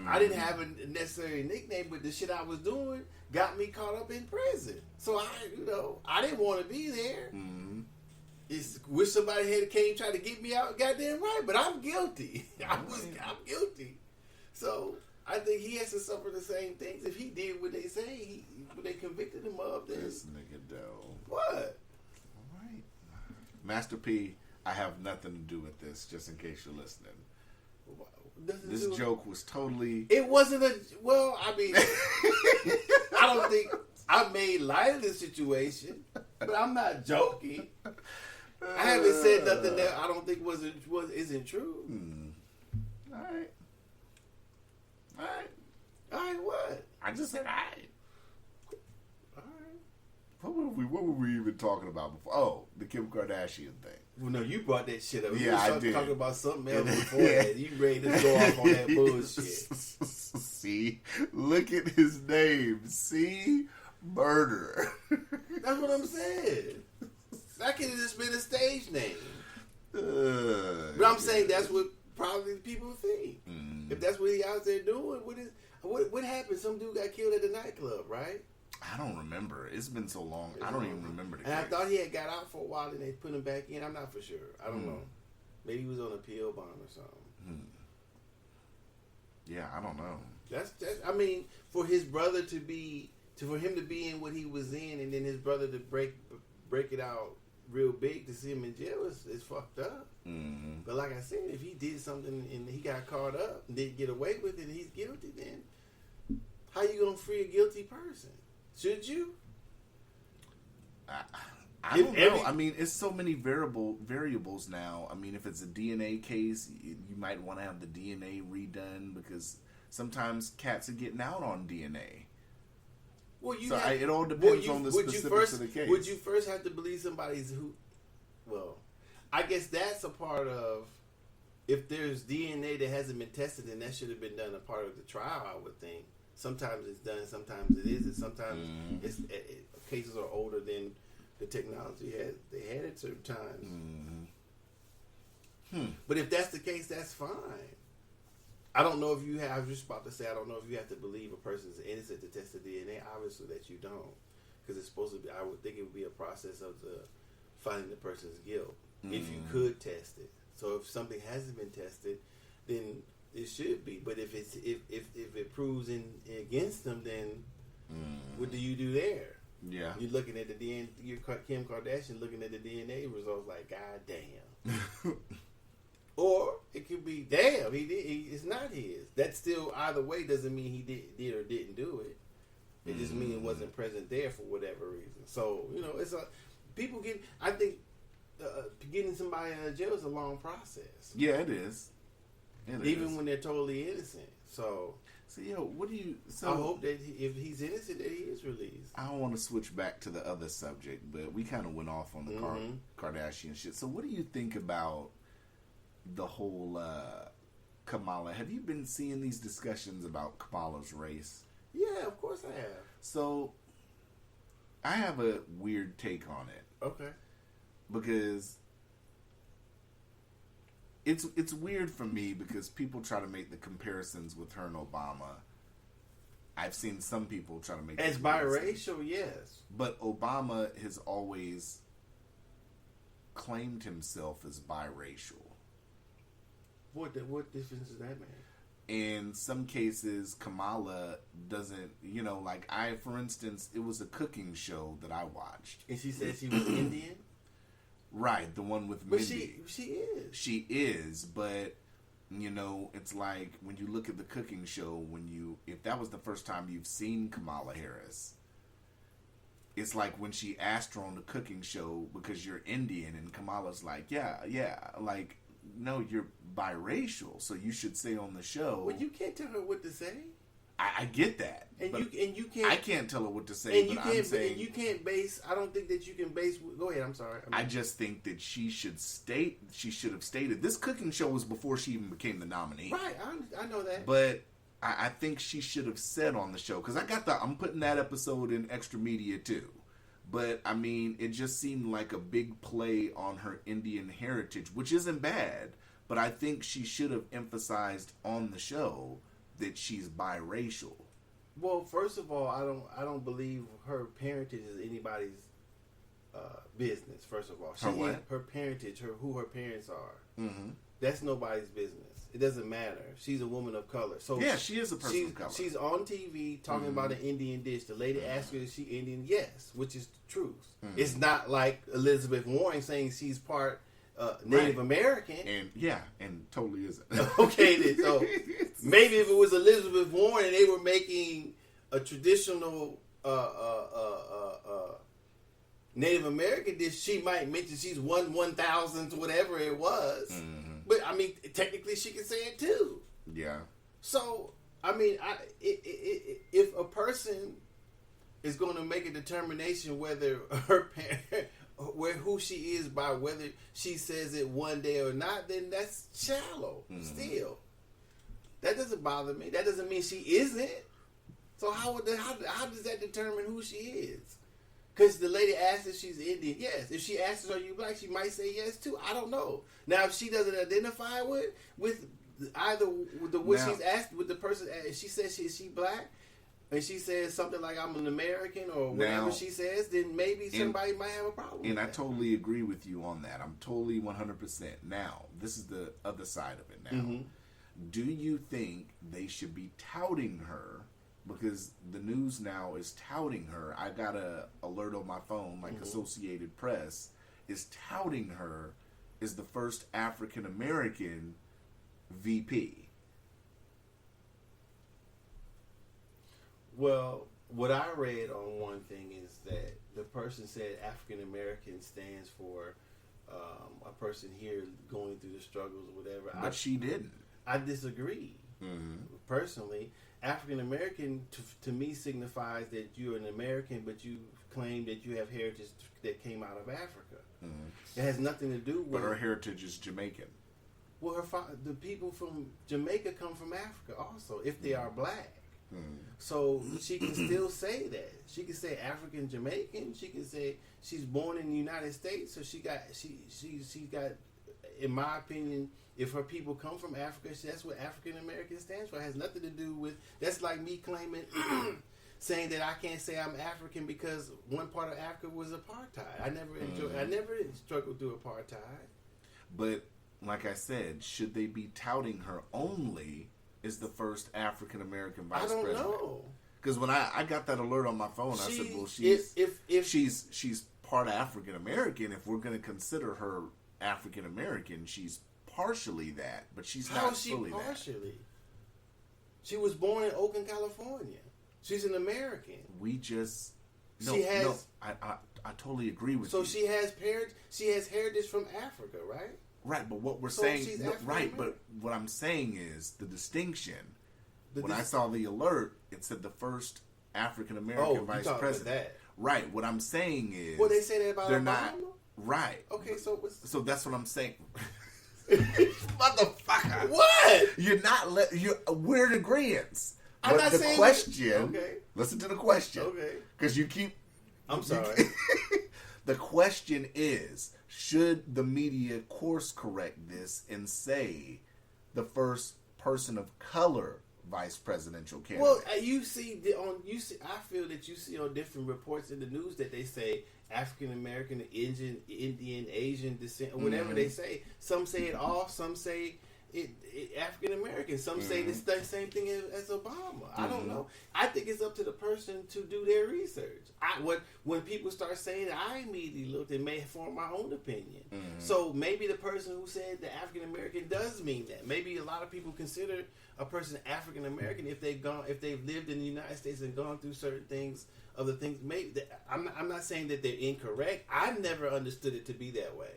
I didn't have a necessary nickname, but the shit I was doing got me caught up in prison. So I didn't want to be there. Mm-hmm. Wish somebody had came try to get me out. Goddamn right, but I'm guilty. I'm guilty. So I think he has to suffer the same things. If he did what they say, what they convicted him of, then This nigga Doe. what? All right, Master P. I have nothing to do with this. Just in case you're listening. This joke was totally. It wasn't a. Well, I mean, I don't think I made light of the situation, but I'm not joking. I haven't said nothing that I don't think isn't true. All right. All right, what? I just said all right. All right. What were we even talking about before? Oh, the Kim Kardashian thing. Well, no, you brought that shit up. Yeah, I did. Talking about something else before that. You ready to go off on that bullshit? See, look at his name. See, murder. That's what I'm saying. That could have just been a stage name. But I'm saying that's what probably people think. If that's what he out there doing, what happened? Some dude got killed at the nightclub, right? I don't remember. It's been so long. I don't even remember the And case. I thought he had got out for a while and they put him back in. I'm not for sure. I don't know. Maybe he was on a pill bond or something. Yeah, I don't know. That's I mean, for his brother for him to be in what he was in, and then his brother to break it out real big to see him in jail is fucked up. But like I said, if he did something and he got caught up and didn't get away with it and he's guilty, then how you gonna free a guilty person? Should you? I don't know. I mean, it's so many variables now. I mean, if it's a DNA case, you might want to have the DNA redone because sometimes cats are getting out on DNA. Well, it all depends on the specifics of the case. Would you first have to believe somebody's who? Well, I guess that's a part of. If there's DNA that hasn't been tested, then that should have been done a part of the trial. I would think. Sometimes it's done, sometimes it isn't. Sometimes cases are older than the technology they had at certain times. But if that's the case, that's fine. I don't know if you have. I was just about to say I don't know if you have to believe a person's innocent to test the DNA. Obviously, that you don't, because it's supposed to be. I would think it would be a process of finding the person's guilt if you could test it. So if something hasn't been tested, then it should be. But if it proves against them, then what do you do there? Yeah, you're looking at the DNA. You're Kim Kardashian looking at the DNA results like, God damn. Or it could be, damn, he did. It's not his. That still either way doesn't mean he did or didn't do it. It just means it wasn't present there for whatever reason. So it's people get. I think getting somebody out of jail is a long process. Yeah, it is. Even when they're totally innocent. So what do you? So I hope that if he's innocent, that he is released. I don't want to switch back to the other subject, but we kind of went off on the Kardashian shit. So what do you think about the whole Kamala? Have you been seeing these discussions about Kamala's race? Yeah, of course I have. So I have a weird take on it. Okay. Because it's weird for me because people try to make the comparisons with her and Obama. I've seen some people try to make as biracial, yes. But Obama has always claimed himself as biracial. What difference does that make? In some cases, Kamala doesn't, for instance, it was a cooking show that I watched. And she said she was Indian? Right, the one with But Mindy. she is. She is, but, it's like when you look at the cooking show, if that was the first time you've seen Kamala Harris, it's like when she asked her on the cooking show, because you're Indian, and Kamala's like, yeah, like, no, you're biracial, so you should say on the show. Well, you can't tell her what to say. I get that, and you can't. I can't tell her what to say. I'm saying, and you can't base. I don't think that you can base. Go ahead. I'm sorry. I just think that she should have stated this cooking show was before she even became the nominee. Right. I know that. But I think she should have said on the show, because I'm putting that episode in extra media too. But I mean, it just seemed like a big play on her Indian heritage, which isn't bad. But I think she should have emphasized on the show that she's biracial. Well, first of all, I don't believe her parentage is anybody's business. First of all, her parentage, who her parents are, that's nobody's business. It doesn't matter. She's a woman of color, so yeah, she is a person of color. She's on TV talking about an Indian dish. The lady asked her, "Is she Indian?" Yes, which is the truth. It's not like Elizabeth Warren saying she's part Native American. And totally isn't. Okay, then. So maybe if it was Elizabeth Warren and they were making a traditional Native American, she might mention she's 1/1000th, whatever it was. Mm-hmm. But I mean, technically, she can say it too. Yeah. So I mean, if a person is going to make a determination whether her parent, who she is by whether she says it one day or not, then that's shallow. Still, that doesn't bother me. That doesn't mean she isn't. So how does that determine who she is? Because the lady asked if she's Indian. Yes. If she asks, "Are you black?" she might say yes too. I don't know. Now, if she doesn't identify with either what she's asked with the person, she says she black, and she says something like "I'm an American" or whatever she says, then maybe somebody might have a problem. And I totally agree with you on that. I'm totally 100%. Now, this is the other side of it. Now, do you think they should be touting her? Because the news now is touting her. I got a alert on my phone, like Associated Press is touting her as the first African American VP. Well, what I read on one thing is that the person said African American stands for a person here going through the struggles or whatever. But she didn't. I disagree. Personally, African American to me signifies that you're an American, but you claim that you have heritage that came out of Africa. It has nothing to do with. But her heritage is Jamaican. Well, the people from Jamaica come from Africa also, if they are black. So she can still say that. She can say African Jamaican. She can say she's born in the United States. So she got, in my opinion, if her people come from Africa, that's what African American stands for. It has nothing to do with. That's like me claiming, saying that I can't say I'm African because one part of Africa was apartheid. I never struggled through apartheid. But like I said, should they be touting her only as the first African American vice president? I don't know. Because when I got that alert on my phone, I said, "Well, she's part African American. If we're going to consider her African American, she's partially that, but she's not fully that." Partially? She was born in Oakland, California. She's an American. I totally agree with you. So she has heritage from Africa, right? Right, but what we're saying, but what I'm saying is the distinction. When I saw the alert, it said the first African American vice president. That. Right. What I'm saying is, well, they say that about they're Obama? not right. Okay, so that's what I'm saying. Motherfucker! What? You're not. We're in agreement. I'm not saying question. Okay. Listen to the question. Okay. Because you keep. I'm sorry. The question is, should the media course correct this and say the first person of color vice presidential candidate? Well, I feel that you see on different reports in the news that they say African American, Indian, Asian descent, or whatever they say. Some say it all. Some say it African American. Some say the same thing as Obama. I don't know. I think it's up to the person to do their research. When people start saying it, I immediately looked and may form my own opinion. So maybe the person who said the African American does mean that. Maybe a lot of people consider a person African American if they've lived in the United States and gone through certain things. Other things, maybe I'm not saying that they're incorrect. I've never understood it to be that way.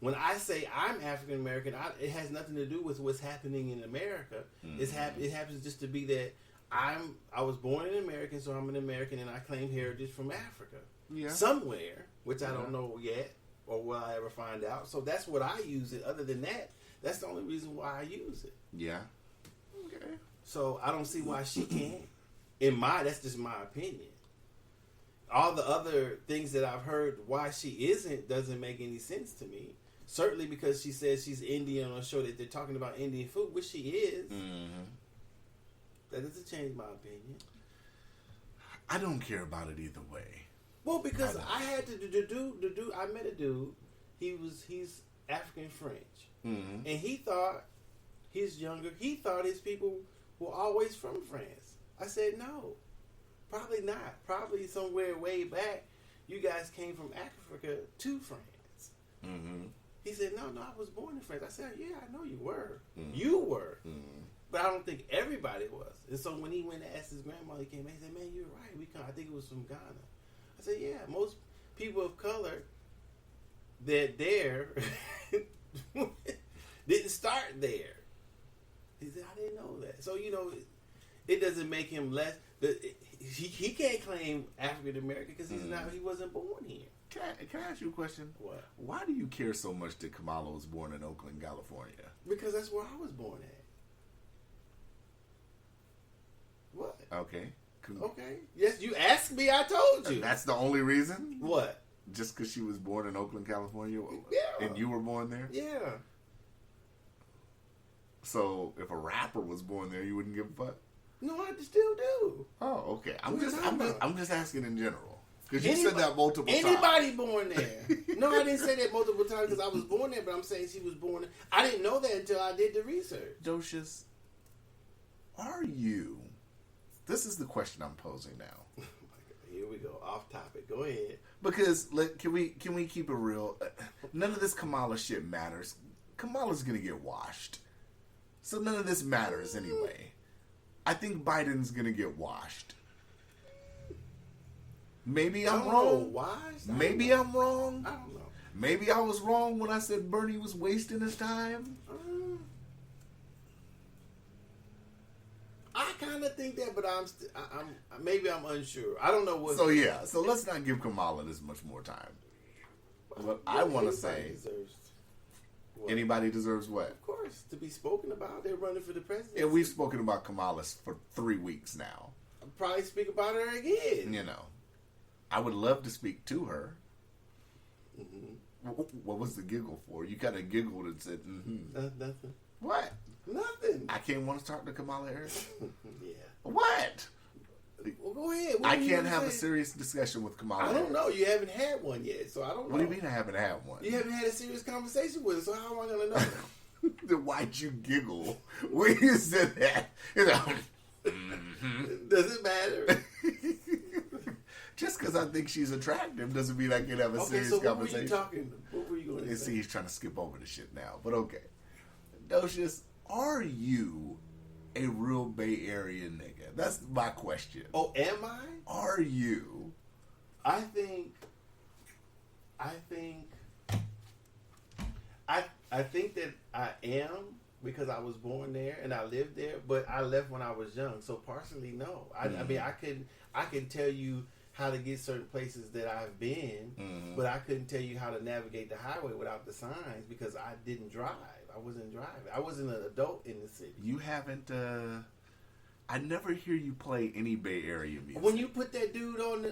When I say I'm African American, it has nothing to do with what's happening in America. It happens just to be that I was born an American, so I'm an American, and I claim heritage from Africa somewhere, which I don't know yet, or will I ever find out. So that's what I use it. Other than that, that's the only reason why I use it. Yeah. Okay. So I don't see why she can't. That's just my opinion. All the other things that I've heard why she isn't doesn't make any sense to me. Certainly because she says she's Indian on a show that they're talking about Indian food, which she is. That doesn't change my opinion. I don't care about it either way. Well, because I had to do. I met a dude. He's African French, and he thought he's younger. He thought his people were always from France. I said no, probably not. Probably somewhere way back, you guys came from Africa to France. He said, no, I was born in France. I said, yeah, I know you were. You were. But I don't think everybody was. And so when he went to ask his grandma, he came back, he said, man, you're right. I think it was from Ghana. I said, yeah, most people of color that there didn't start there. He said, I didn't know that. So, it doesn't make him less. He can't claim African American because he wasn't born here. Can I ask you a question? What? Why do you care so much that Kamala was born in Oakland, California? Because that's where I was born at. What? Okay. Okay. Yes, you asked me, I told you. That's the only reason? What? Just because she was born in Oakland, California? Yeah. And you were born there? Yeah. So if a rapper was born there, you wouldn't give a fuck? No, I still do. Oh, okay. What are you talking about? I'm just asking in general. Because you said that multiple times. Anybody born there. No, I didn't say that multiple times because I was born there, but I'm saying she was born there. I didn't know that until I did the research. Docious, are you... This is the question I'm posing now. Here we go. Off topic. Go ahead. Because, can we keep it real? None of this Kamala shit matters. Kamala's going to get washed. So none of this matters anyway. I think Biden's going to get washed. Maybe I'm wrong. Maybe I'm wrong. I don't know. Maybe I was wrong when I said Bernie was wasting his time. I kind of think that, but I'm maybe I'm unsure. I don't know what. So let's not give Kamala this much more time. But I want to say, anybody deserves what? Of course, to be spoken about. They're running for the presidency. And we've spoken about Kamala for 3 weeks now. I'll probably speak about her again. I would love to speak to her. Mm-hmm. What was the giggle for? You kind of giggled and said, mm-hmm. Nothing. What? Nothing. I can't want to talk to Kamala Harris? Yeah. What? Well, go ahead. I can't have a serious discussion with Kamala Harris. I don't know. You haven't had one yet, so I don't know. What do you mean I haven't had one? You haven't had a serious conversation with her, so how am I going to know? Then why'd you giggle when you said that? Does it matter? Just because I think she's attractive doesn't mean I can have a serious conversation. What were you going to say? See, he's trying to skip over the shit now, but okay. Docious, are you a real Bay Area nigga? That's my question. Oh, am I? Are you? I think that I am because I was born there and I lived there, but I left when I was young. So partially, no. I mean, I can tell you how to get certain places that I've been, but I couldn't tell you how to navigate the highway without the signs because I didn't drive. I wasn't driving. I wasn't an adult in the city. You haven't. I never hear you play any Bay Area music. When you put that dude on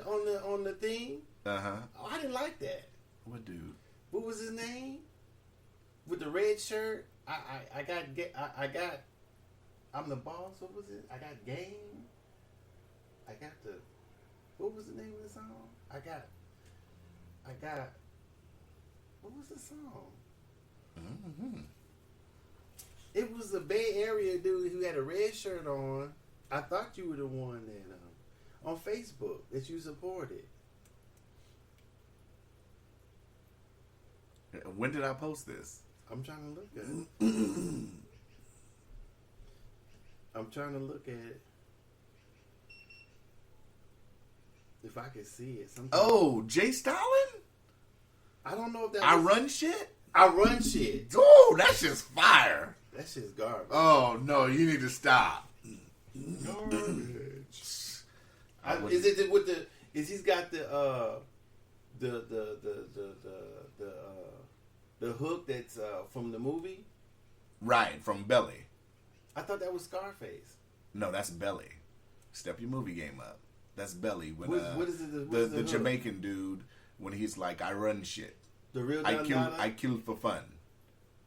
the thing, I didn't like that. What dude? What was his name? With the red shirt. I got. I'm the boss. What was it? I got game. I got the. What was the name of the song? I got. What was the song? Mm-hmm. It was a Bay Area dude who had a red shirt on. I thought you were the one that on Facebook that you supported. When did I post this? I'm trying to look at it. I'm trying to look at it. If I can see it. Oh, Jay Stalin? I don't know if that I run shit? I run shit. Oh, that's just fire. That shit's garbage. Oh, no, you need to stop. Garbage. Is it with the? Is he's got the hook that's from the movie? Right, from Belly. I thought that was Scarface. No, that's Belly. Step your movie game up. That's Belly. When what is it? The Jamaican dude when he's like, I run shit. The real I killed for fun.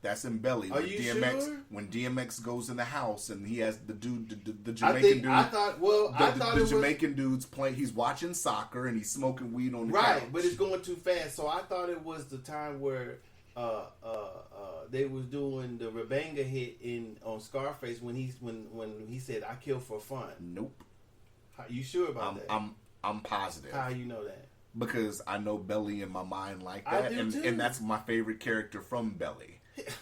That's in Belly. Are you sure? When DMX goes in the house and he has the dude, the Jamaican dude. I thought the Jamaican dude's playing. He's watching soccer and he's smoking weed on the couch. Right, but it's going too fast. So I thought it was the time where they was doing the Rabanga hit on Scarface when he said, "I kill for fun." Nope. You sure about that? I'm positive. How you know that? Because I know Belly in my mind like that, I do too. and that's my favorite character from Belly.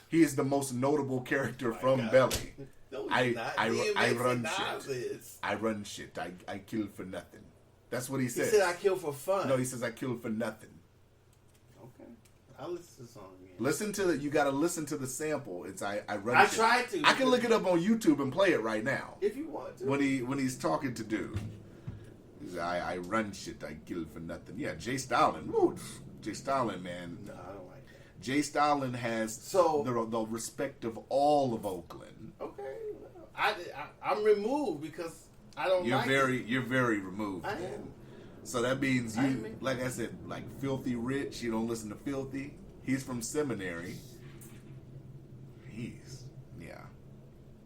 He is the most notable character from Belly. No, I run shit. I run shit. I kill for nothing. That's what he says. He said I kill for fun. No, he says I kill for nothing. I'll listen to the song again. Listen to you got to listen to the sample. It's I run. I tried to. I can look it up on YouTube and play it right now. If you want to. When he's talking to dude, I run shit. I kill for nothing. Yeah, Jay Stalin. Woo, Jay Stalin, man. No, I don't like that. Jay Stalin has the respect of all of Oakland. Okay, I'm removed because I don't. You're very removed. I am. So that means like I said, like Filthy Rich. You don't listen to Filthy. He's from Seminary.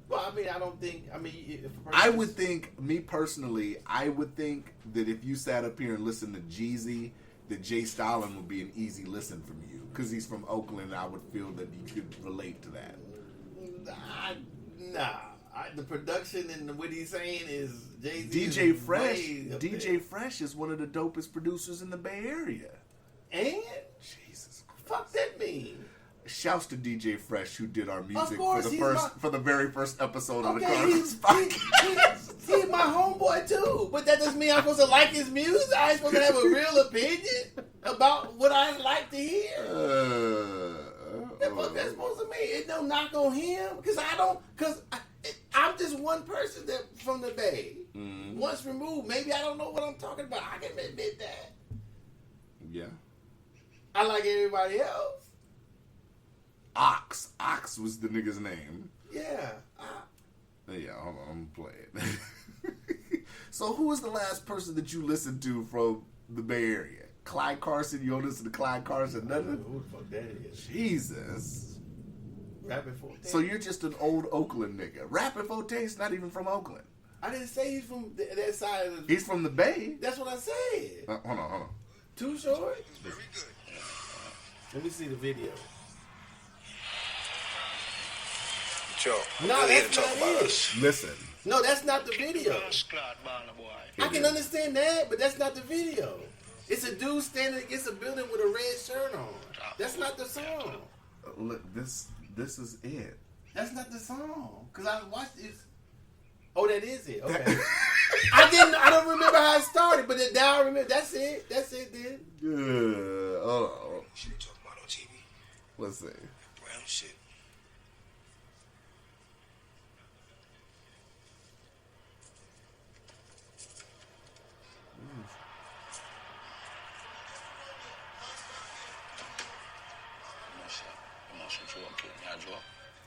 Well, I mean, I don't think. I mean, if I would think, me personally, I would think that if you sat up here and listened to Jeezy, that Jay Stalin would be an easy listen from you because he's from Oakland. I would feel that you could relate to that. The production and what he's saying is Jay-Z DJ Fresh. DJ Fresh is one of the dopest producers in the Bay Area. And Jesus Christ. Fuck that mean. Shouts to DJ Fresh who did our music course, for the very first episode of the Chronicles podcast. He's my homeboy too, but that doesn't mean I'm supposed to like his music. I'm supposed to have a real opinion about what I like to hear. What that's supposed to mean? It don't knock on him because I'm just one person that from the Bay. Mm-hmm. Once removed, maybe I don't know what I'm talking about. I can admit that. Yeah. I like everybody else. Ox was the nigga's name. Yeah. Yeah, hold on, I'm gonna play it. So who was the last person that you listened to from the Bay Area? Clyde Carson? You don't listen to Clyde Carson? Nothing? Who the fuck that is? Jesus. Rapid Forte. So you're just an old Oakland nigga. Rapid Forte's not even from Oakland. I didn't say he's from that side of the... He's from the Bay. That's what I said. Hold on. Too short? Very good. Let me see the video. Joe, no, that's not it. Listen. No, that's not the video. I can understand that, but that's not the video. It's a dude standing against a building with a red shirt on. That's not the song. Look, this is it. That's not the song. Because I watched it. Oh, that is it. Okay. I don't remember how it started, but now I remember. That's it. That's it, then. Yeah. Hold on. Shit they talk about on TV. Let's see. Brown shit.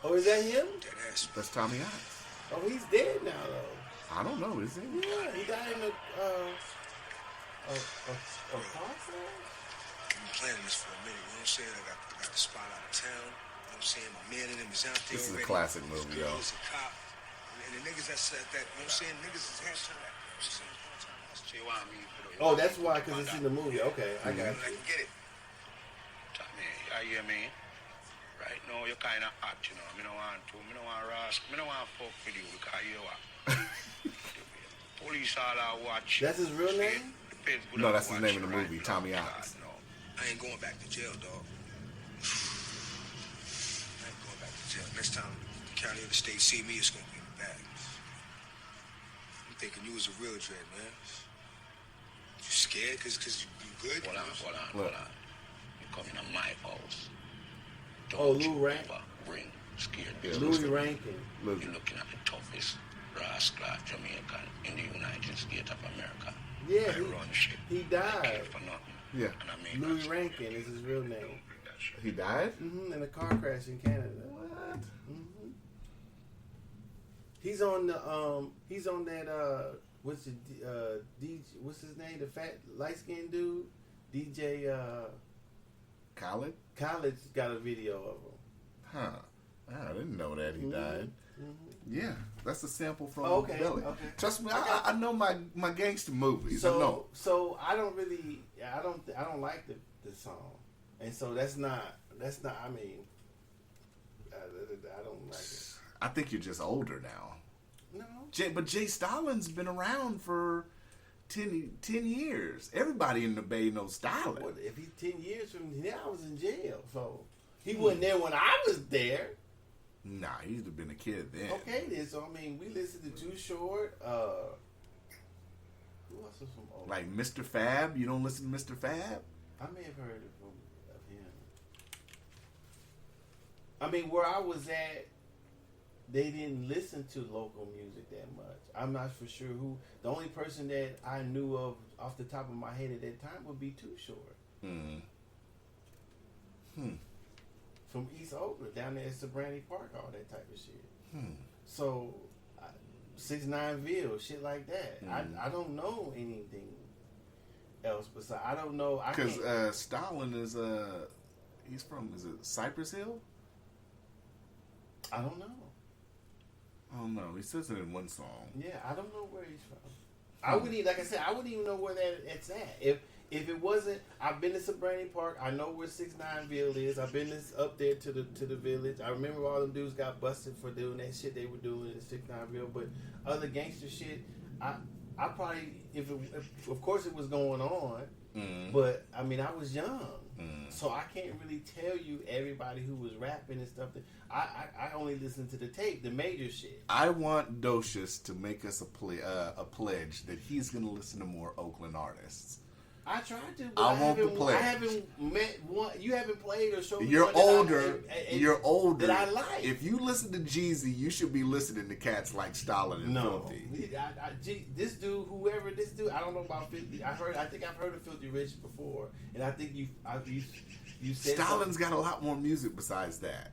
Oh, is that him? That's Tommy Ox. Oh, he's dead now, though. I don't know, is he? Yeah, he died in a car crash? I've been planning this for a minute, you know what I'm saying? I got the spot out of town, you know what I'm saying? My man and him is out there. This is a classic movie, yo. He's a cop. And the niggas that said that, you know what I'm saying? Niggas is hashtag. Oh, that's why, because it's in the movie. Okay, I got it. I can get it. Tommy, you hear me? Right now, you're kind of hot, you know. I don't want to fuck with you because you are. Police all I watch. That's his real name? No, that's the name of the movie, Tommy Ox. I ain't going back to jail, dog. I ain't going back to jail. Next time the county or the state see me, it's going to be in the bag. I'm thinking you was a real dread, man. You scared because you good? Hold on. You come in my house. Lou Rankin. Bring scared Louis Rankin. You're looking at the toughest rascal Jamaican in the United States of America. Yeah, he died. For nothing. Yeah. Louis Rankin is his real name. He died? Mm-hmm, in a car crash in Canada. What? Mm-hmm. He's on that what's his name? The fat light skinned dude? DJ Khaled? Khaled's got a video of him. Huh. I didn't know that he died. Mm-hmm. Yeah, that's a sample from Okay. Trust me, I know my gangster movies. So I don't really, I don't like the song, and so that's not. I mean, I don't like it. I think you're just older now. No. But Jay Stalin's been around for 10 years. Everybody in the Bay knows Stalin. Well, if he's 10 years from now, I was in jail, so he wasn't there when I was there. Nah, he'd have been a kid then. Okay, then. So I mean, we listened to Too Short. Who else was from old? Like Mr. Fab. You don't listen to Mr. Fab? I may have heard of him. I mean, where I was at, they didn't listen to local music that much. I'm not for sure who. The only person that I knew of off the top of my head at that time would be Too Short. From East Oakland, down there at Sabrani Park, all that type of shit. So, 6ix9ine, shit like that. I don't know anything else besides. I don't know. Because Stalin is he's from, is it Cypress Hill? I don't know. I don't know. He says it in one song. Yeah, I don't know where he's from. I wouldn't even, like I said, I wouldn't even know where it's at. If it wasn't, I've been to Sabrani Park. I know where 6ix9ine is. I've been up there to the village. I remember all them dudes got busted for doing that shit they were doing in 6ix9ine. But other gangster shit, I probably, if of course it was going on, but I mean I was young, so I can't really tell you everybody who was rapping and stuff. I only listened to the tape, the major shit. I want Docious to make us a pledge that he's going to listen to more Oakland artists. I tried to, but I want the pledge. I haven't met one. You haven't played or shown me. You're one older. You're older. That I like. If you listen to Jeezy, you should be listening to cats like Stalin and Filthy. This dude, whoever this dude, I don't know about 50. I think I've heard of Filthy Rich before, and I think you said Stalin's got a lot more music besides that.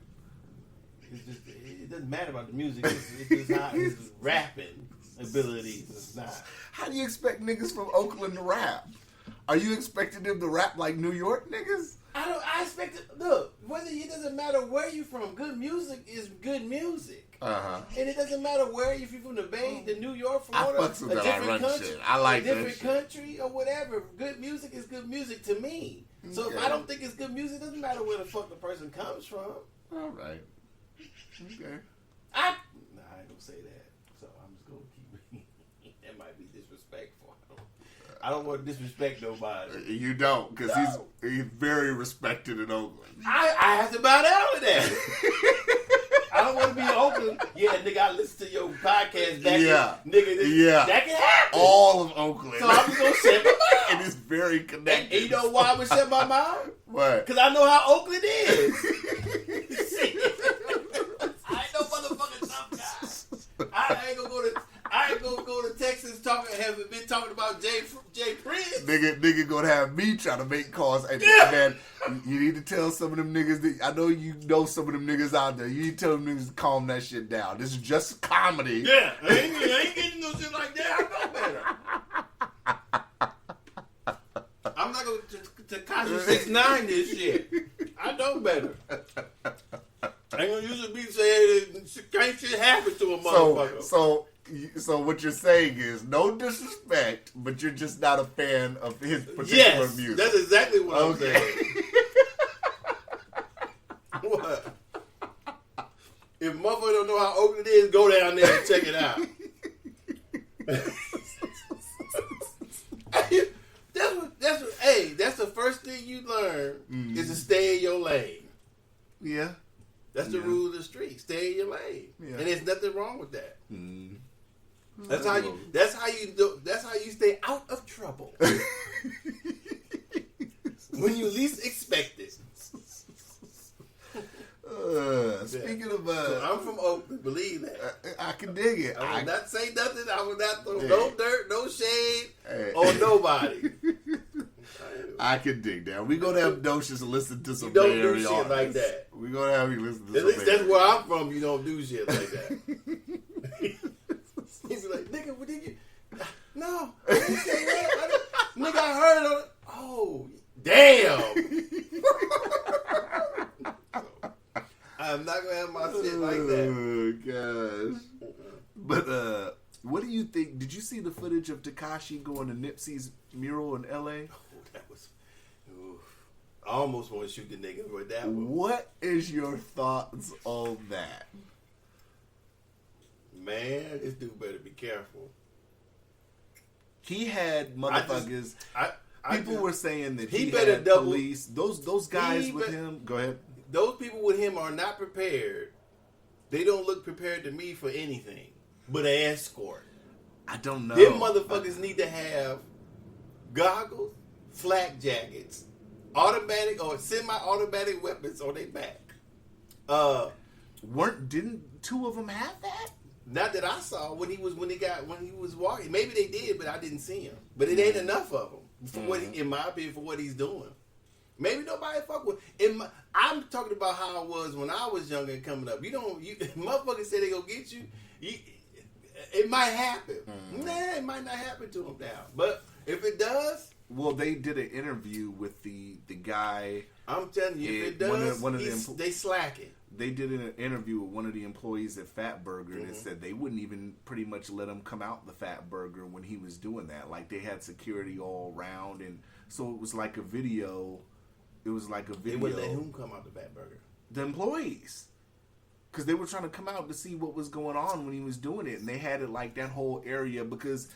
It's just, it doesn't matter about the music. It's not his rapping abilities. It's not. How do you expect niggas from Oakland to rap? Are you expecting them to rap like New York niggas? I expect it. Look, it doesn't matter where you're from. Good music is good music. And it doesn't matter where if you're from the Bay, the New York, Florida, a different country, shit. I like a different that country or whatever. Good music is good music to me. So if I don't think it's good music, it doesn't matter where the fuck the person comes from. All right. Okay. I ain't gonna say that. So I'm just gonna keep. That might be disrespectful. I don't want to disrespect nobody. You don't, because he's very respected in Oakland. I have to bow down with that. I don't want to be in Oakland. Yeah, nigga, I listen to your podcast back. Nigga, that can happen. All of Oakland. So I'm just gonna shut my mouth. And it's very connected. And you know why I would shut my mouth? What? Because I know how Oakland is. I ain't no motherfucking tough guy. I ain't gonna go to Texas haven't been talking about Jay Prince. Nigga gonna have me trying to make calls. And man, you need to tell some of them niggas that I know you know some of them niggas out there. You need to tell them niggas to calm that shit down. This is just comedy. Yeah, I ain't getting no shit like that. I know better. I'm not gonna Tekashi 6ix9ine this shit. I know better. I ain't gonna use a beat saying can't shit happen to a motherfucker. So what you're saying is no disrespect, but you're just not a fan of his particular music. That's exactly what I'm saying. What? If motherfucker don't know how Oakland is, go down there and check it out. That's the first thing you learn is to stay in your lane. Yeah. That's the rule of the street. Stay in your lane. Yeah. And there's nothing wrong with that. That's how you stay out of trouble. When you least expect it. Speaking of so I'm from Oakland, believe that. I can dig it. I will not say nothing. I will not throw no dirt, no shade on nobody. I can dig that. We gonna have Docious listen to some you don't Bay Area do shit artists. like that. We gonna have you listen to At some least Bay that's Area where I'm from. You don't do shit like that. He's like, nigga, what did you? No, I didn't say that. Nigga, I heard it. Oh, damn. So, I'm not gonna have my shit like that. Oh gosh. But what do you think? Did you see the footage of Tekashi going to Nipsey's mural in L.A.? Oh, that was. Oof. I almost want to shoot the nigga with that one. What is your thoughts on that? Man, this dude better be careful. He had motherfuckers. People were saying that he better had police. Those guys with him. Go ahead. Those people with him are not prepared. They don't look prepared to me for anything but an escort. I don't know. Them motherfuckers need to have goggles, flak jackets, automatic or semi-automatic weapons on their back, Didn't two of them have that? Not that I saw when he was walking. Maybe they did, but I didn't see him. But it ain't enough of him for what, in my opinion, for what he's doing. Maybe nobody fuck with. I'm talking about how it was when I was younger and coming up. You motherfuckers say they gonna get you. It might happen. Nah, it might not happen to him now. But if it does, well, they did an interview with the guy. I'm telling you, if it does, they slacking. They did an interview with one of the employees at Fat Burger, and it said they wouldn't even pretty much let him come out the Fat Burger when he was doing that. Like, they had security all around, and so it was like a video. It was like a video. They wouldn't let him come out the Fat Burger. The employees. Because they were trying to come out to see what was going on when he was doing it, and they had it like that whole area because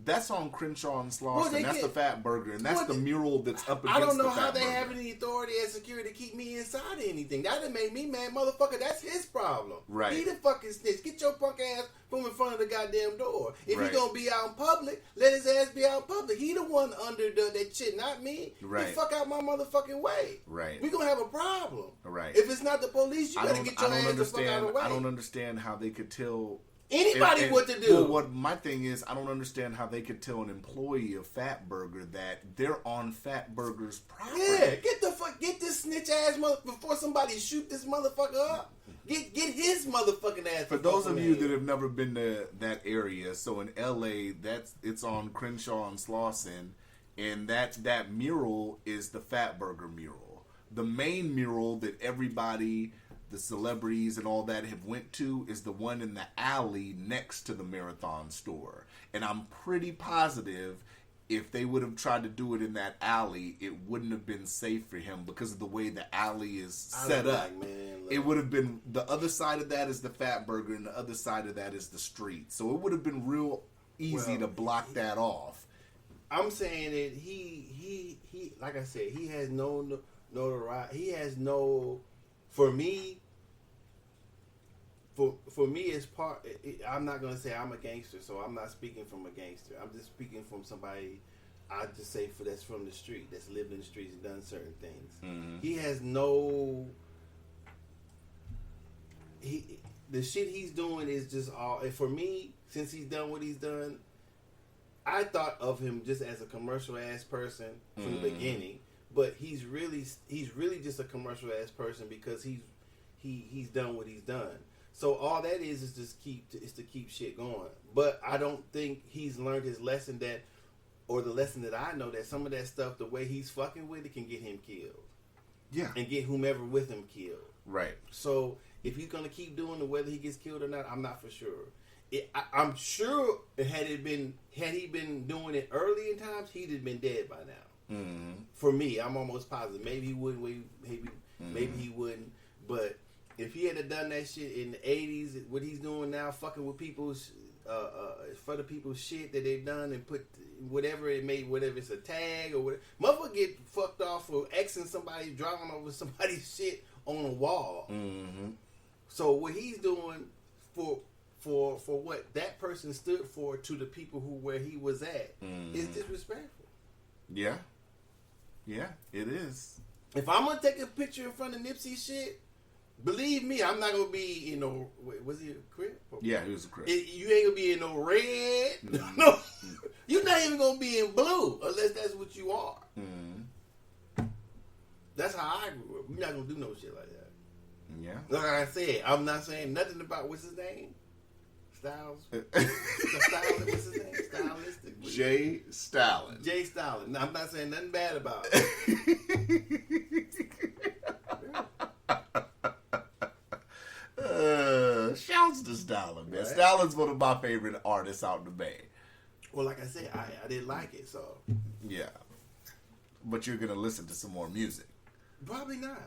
that's on Crenshaw and Slauson. That's the Fat Burger, and that's the mural that's up against the Fat Burger. I don't know how they have any authority as security to keep me inside of anything. That done made me mad, motherfucker. That's his problem. Right. He the fucking snitch. Get your punk ass from in front of the goddamn door. If he gonna be out in public, let his ass be out in public. He the one under that shit, not me. Right. Get the fuck out my motherfucking way. Right. We gonna have a problem. Right. If it's not the police, you better get your ass the fuck out of the way. I don't understand how they could tell anybody what to do. Well, what my thing is, I don't understand how they could tell an employee of Fat Burger that they're on Fat Burger's property. Yeah, get this snitch ass mother before somebody shoot this motherfucker up. Get his motherfucking ass. For those of you that have never been to that area, so in LA, it's on Crenshaw and Slauson, and that mural is the Fat Burger mural. The main mural that everybody, the celebrities and all that have went to is the one in the alley next to the Marathon store. And I'm pretty positive if they would have tried to do it in that alley, it wouldn't have been safe for him because of the way the alley is set up. It would have been, the other side of that is the Fat Burger and the other side of that is the street. So it would have been real easy to block that off. I'm saying that he like I said, he has no notoriety. He has no, for me, it's part. I'm not gonna say I'm a gangster, so I'm not speaking from a gangster. I'm just speaking from somebody. I just say that's from the street, that's lived in the streets and done certain things. Mm-hmm. He has no. The shit he's doing is just all. And for me, since he's done what he's done, I thought of him just as a commercial ass person from the beginning. But he's really just a commercial ass person because he's done what he's done. So all that is to keep shit going. But I don't think he's learned his lesson or the lesson that I know that some of that stuff, the way he's fucking with it, can get him killed. Yeah. And get whomever with him killed. Right. So if he's gonna keep doing it, whether he gets killed or not, I'm not for sure. I'm sure had he been doing it early in times, he'd have been dead by now. Mm-hmm. For me, I'm almost positive. Maybe he wouldn't. Maybe he wouldn't. But if he had done that shit in the 80s, what he's doing now, fucking with people's, for the people's shit that they've done and put whatever it's a tag or whatever. Motherfucker get fucked off for Xing somebody, driving over somebody's shit on a wall. Mm-hmm. So what he's doing for what that person stood for to the people where he was at is disrespectful. Yeah. Yeah, it is. If I'm gonna take a picture in front of Nipsey's shit, believe me, I'm not gonna be in no. Was he a Crip? Yeah, he was a Crip. You ain't gonna be in no red. Mm-hmm. No, you're not even gonna be in blue unless that's what you are. Mm-hmm. That's how I grew up. You're not gonna do no shit like that. Yeah. Like I said, I'm not saying nothing about what's his name. Styles. What's his name? Stylistic. Jay Stalin. Jay Stalin. No, I'm not saying nothing bad about it. Shouts to Stalin, man. Right. Stalin's one of my favorite artists out in the Bay. Well, like I said, I didn't like it, so. Yeah. But you're going to listen to some more music. Probably not.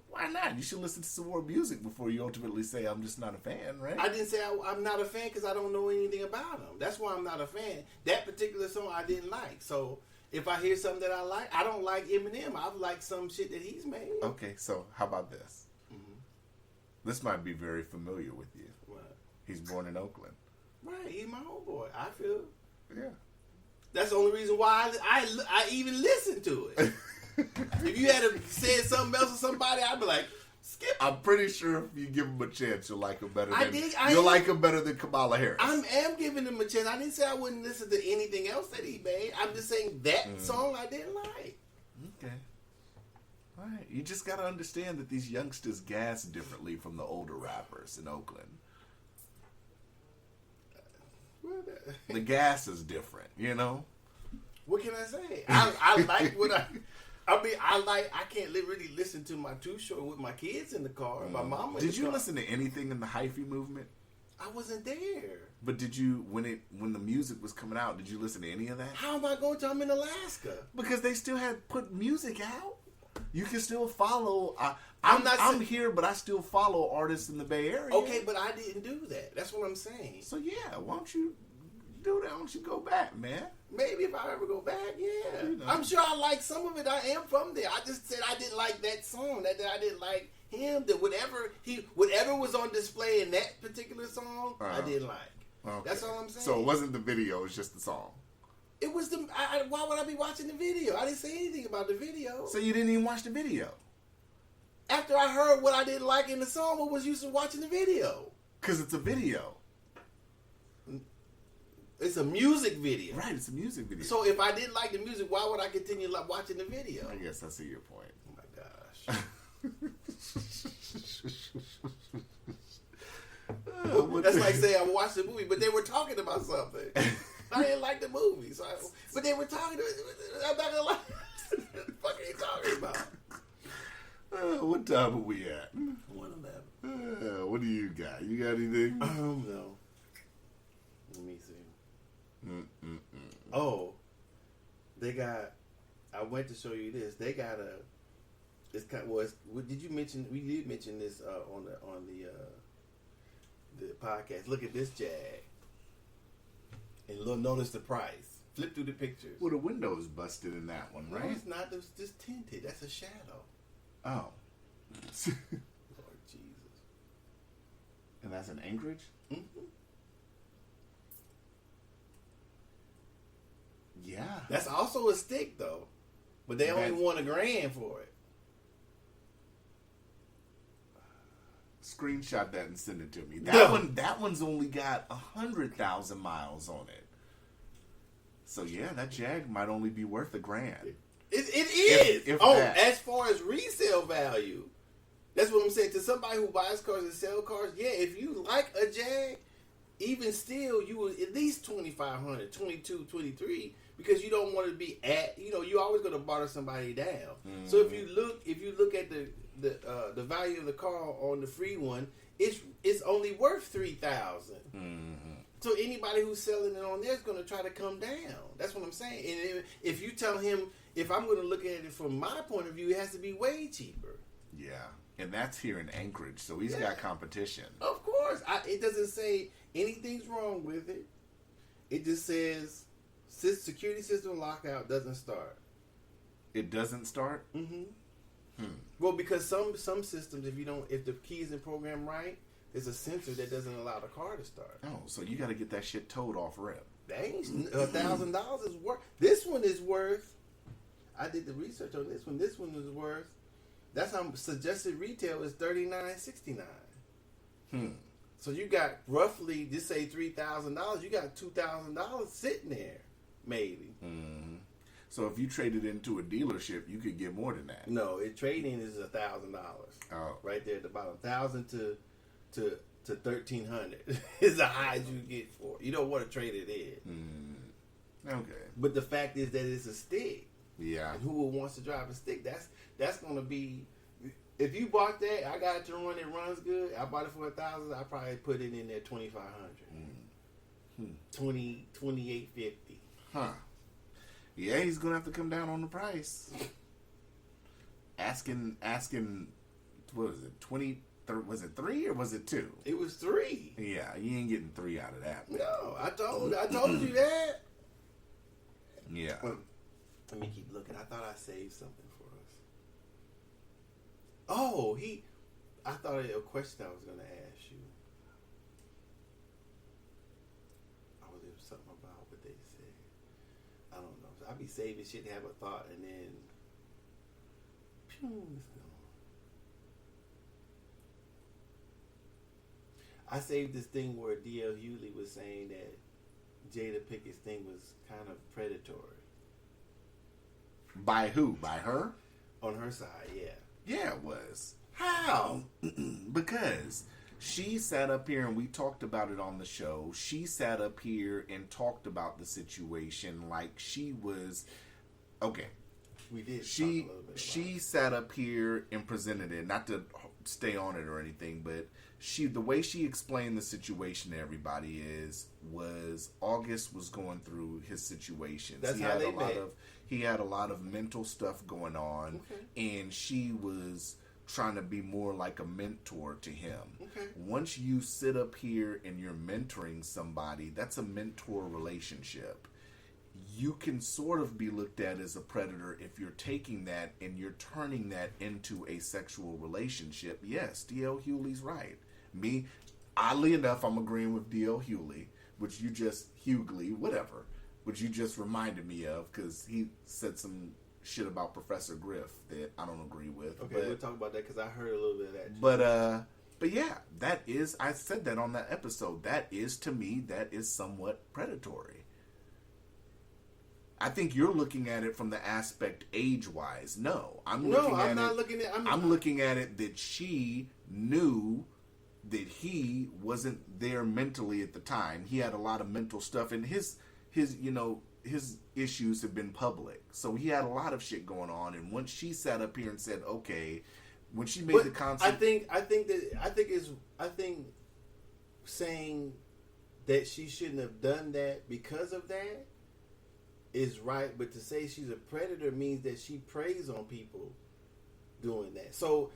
Why not? You should listen to some more music before you ultimately say I'm just not a fan, right? I didn't say I'm not a fan because I don't know anything about him. That's why I'm not a fan. That particular song I didn't like. So if I hear something that I like, I don't like Eminem. I've liked some shit that he's made. Okay, so how about this? Mm-hmm. This might be very familiar with you. What? He's born in Oakland. Right, he's my homeboy. I feel. Yeah. That's the only reason why I even listened to it. If you had said something else to somebody, I'd be like, I'm pretty sure if you give him a chance, you'll like him better. You'll like him better than Kamala Harris. I am giving him a chance. I didn't say I wouldn't listen to anything else that he made. I'm just saying that song I didn't like. Okay. All right. You just got to understand that these youngsters gas differently from the older rappers in Oakland. The gas is different, you know? What can I say? I like what I can't really listen to my Too Short with my kids in the car. My mama. Did you listen to anything in the hyphy movement? I wasn't there. But did you, when the music was coming out, did you listen to any of that? How am I going to? I'm in Alaska. Because they still had put music out. You can still follow. I'm here, but I still follow artists in the Bay Area. Okay, but I didn't do that. That's what I'm saying. So yeah, why don't you do that? Why don't you go back, man? Maybe if I ever go back, yeah. You know. I'm sure I like some of it. I am from there. I just said I didn't like that song. That I didn't like him. That whatever was on display in that particular song, I didn't like. Okay. That's all I'm saying. So it wasn't the video; it was just the song. It was the. Why would I be watching the video? I didn't say anything about the video. So you didn't even watch the video? After I heard what I didn't like in the song, what was use of watching the video? Because it's a video. It's a music video. Right, it's a music video. So if I didn't like the music, why would I continue watching the video? I guess I see your point. Oh my gosh. That's like saying I watched the movie, but they were talking about something. I didn't like the movie, but they were talking. I'm not gonna lie. What the fuck are you talking about? What time are we at? 1:11. What do you got? You got anything? No. Let me see. Oh, they got. I went to show you this. They got a. It's kind. Well, did you mention? We did mention this on the podcast. Look at this Jag. And notice the price. Flip through the pictures. Well, the window is busted in that one, right? No, it's not. It's just tinted. That's a shadow. Oh. Lord Jesus. And that's an Anchorage? Mm-hmm. Yeah. That's also a stick, though. But they only want $1,000 for it. Screenshot that and send it to me. That one's only got 100,000 miles on it. So yeah, that Jag might only be worth $1,000. It is. If that. As far as resale value, that's what I'm saying. To somebody who buys cars and sell cars, yeah, if you like a Jag, even still, you will at least 2,500, 22, 23, because you don't want to be you're always going to barter somebody down. Mm-hmm. So if you look at the value of the car on the free one, it's only worth $3,000. Mm-hmm. So anybody who's selling it on there is going to try to come down. That's what I'm saying. And if you tell him, if I'm going to look at it from my point of view, it has to be way cheaper. Yeah, and that's here in Anchorage, so he's got competition. Of course. It doesn't say anything's wrong with it. It just says security system lockout doesn't start. It doesn't start? Mm-hmm. Well, because some systems, if the key isn't programmed right, there's a sensor that doesn't allow the car to start. Oh, so you got to get that shit towed off rip. That ain't $1,000 is worth. This one is worth. I did the research on this one. This one is worth. That's how suggested retail is $39.69. So you got roughly, just say $3,000. You got $2,000 sitting there, maybe. Mm-hmm. So if you traded into a dealership, you could get more than that. No, trading is $1,000. Oh, right there at the bottom, $1,000 to $1,300 is the highest you get for. You don't want to trade it in. Okay. But the fact is that it's a stick. Yeah. And who wants to drive a stick? That's going to be. If you bought that, I got it to run. It runs good. I bought it for $1,000. I probably put it in there $2,500. $28.50. Huh. Yeah, he's gonna have to come down on the price. Asking. What was it? 20. Was it 3 or was it 2? It was 3. Yeah, you ain't getting 3 out of that. No, I told you that. Yeah. Well, let me keep looking. I thought I saved something for us. Oh, I thought a question I was going to ask you. Oh, there was something about what they said. I don't know. I be saving shit to have a thought and then, pew, it's gone. I saved this thing where D.L. Hughley was saying that Jada Pickett's thing was kind of predatory. By who? By her? On her side, yeah. Yeah, it was. How? Because she sat up here and we talked about it on the show. She sat up here and talked about the situation like she was... Okay. We did. She sat up here and presented it, not to stay on it or anything, but the way she explained the situation to everybody was August was going through his situations. That's how they met. He had a lot of mental stuff going on, and she was trying to be more like a mentor to him. Okay. Once you sit up here and you're mentoring somebody, that's a mentor relationship. You can sort of be looked at as a predator if you're taking that and you're turning that into a sexual relationship. Yes, D.L. Hughley's right. Me, oddly enough, I'm agreeing with D.L. Hughley, which you just reminded me of because he said some shit about Professor Griff that I don't agree with. Okay, we'll talk about that because I heard a little bit of that. But yeah, that is, I said that on that episode. That is, to me, that is somewhat predatory. I think you're looking at it from the aspect age-wise. No, I'm looking at it that she knew that he wasn't there mentally at the time. He had a lot of mental stuff, and his issues have been public. So he had a lot of shit going on. And once she sat up here and said, "Okay," when she made the concept, I think saying that she shouldn't have done that because of that is right, but to say she's a predator means that she preys on people doing that. So,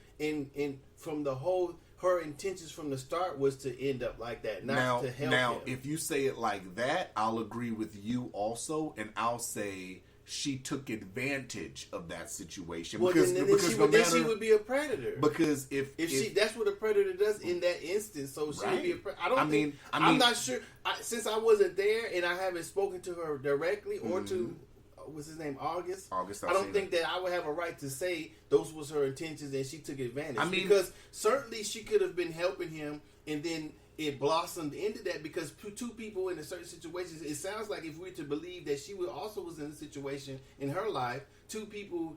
from the whole, her intentions from the start was to end up like that, not to help him. If you say it like that, I'll agree with you also, and I'll say she took advantage of that situation. Well, then she would be a predator. Because if she, that's what a predator does in that instance. So she would be a predator. I'm not sure. Since I wasn't there and I haven't spoken to her directly or to what's his name, August. I don't think that I would have a right to say those was her intentions and she took advantage. Because certainly she could have been helping him, and then it blossomed into that because two people in a certain situations. It sounds like if we were to believe that she also was in a situation in her life, two people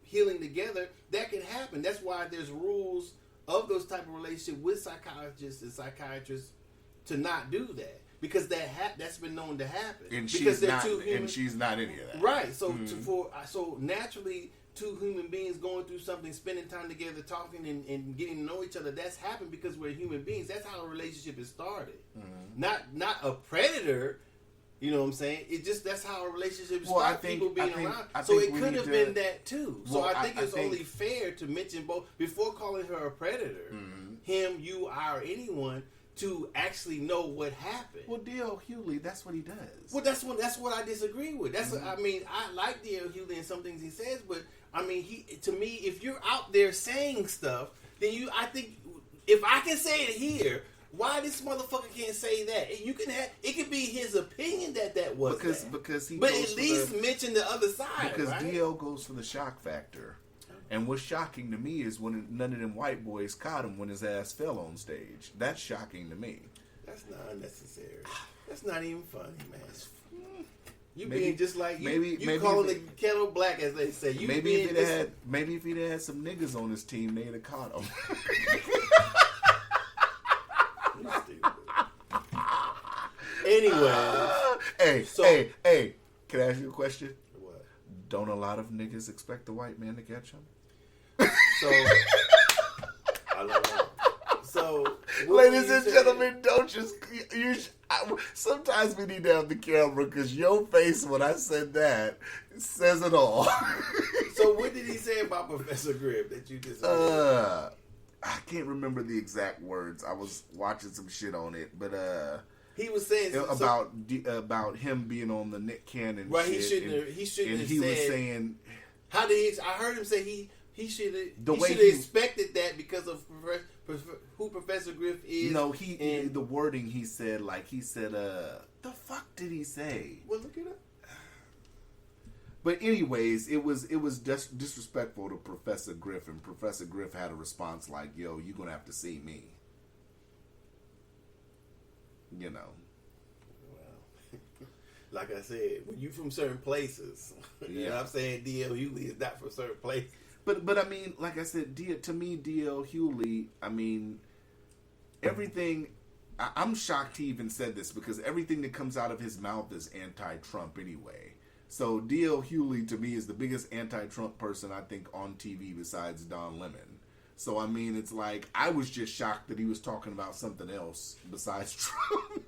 healing together, that can happen. That's why there's rules of those type of relationships with psychologists and psychiatrists to not do that. Because that's been known to happen. And because she's not any of that. Right. So so naturally, two human beings going through something, spending time together, talking and getting to know each other, that's happened because we're human beings. That's how a relationship is started. Mm-hmm. Not a predator. You know what I'm saying? It just, that's how a relationship starts, people being around. So it could have been that too. So I think it's only fair to mention both before calling her a predator. Mm-hmm. Him, you, I, or anyone, to actually know what happened. Well, D.L. Hughley, that's what he does. Well, that's what I disagree with. That's I like D.L. Hughley and some things he says, but to me, if you're out there saying stuff, then I think if I can say it here, why this motherfucker can't say that? You can have it could be his opinion that was because he. But at least mention the other side. Because right? D.L. goes for the shock factor. And what's shocking to me is when none of them white boys caught him when his ass fell on stage. That's shocking to me. That's not unnecessary. That's not even funny, man. You being just like you calling the kettle black, as they say. Maybe if he'd had some niggas on his team, they'd have caught him. Anyway, hey, can I ask you a question? What? Don't a lot of niggas expect the white man to catch them? So, I don't know. So, ladies and gentlemen, don't just sometimes we need to have the camera because your face when I said that says it all. So what did he say about Professor Griff that you just? I can't remember the exact words. I was watching some shit on it, but he was saying about him being on the Nick Cannon. Right, shit, he shouldn't. And have he said, was saying, "How did he?" I heard him say he should have expected that because of who Professor Griff is. No, the wording he said, the fuck did he say? Well, look it up. But anyways, it was just disrespectful to Professor Griff, and Professor Griff had a response like, "Yo, you're gonna have to see me." you know. Well, like I said, when you from certain places, you know what I'm saying? D.L. Hughley is not from certain places. But I mean, like I said, to me, D.L. Hughley, I mean, everything. I'm shocked he even said this because everything that comes out of his mouth is anti-Trump anyway. So D.L. Hughley to me is the biggest anti-Trump person I think on TV besides Don Lemon. So I mean, it's like I was just shocked that he was talking about something else besides Trump.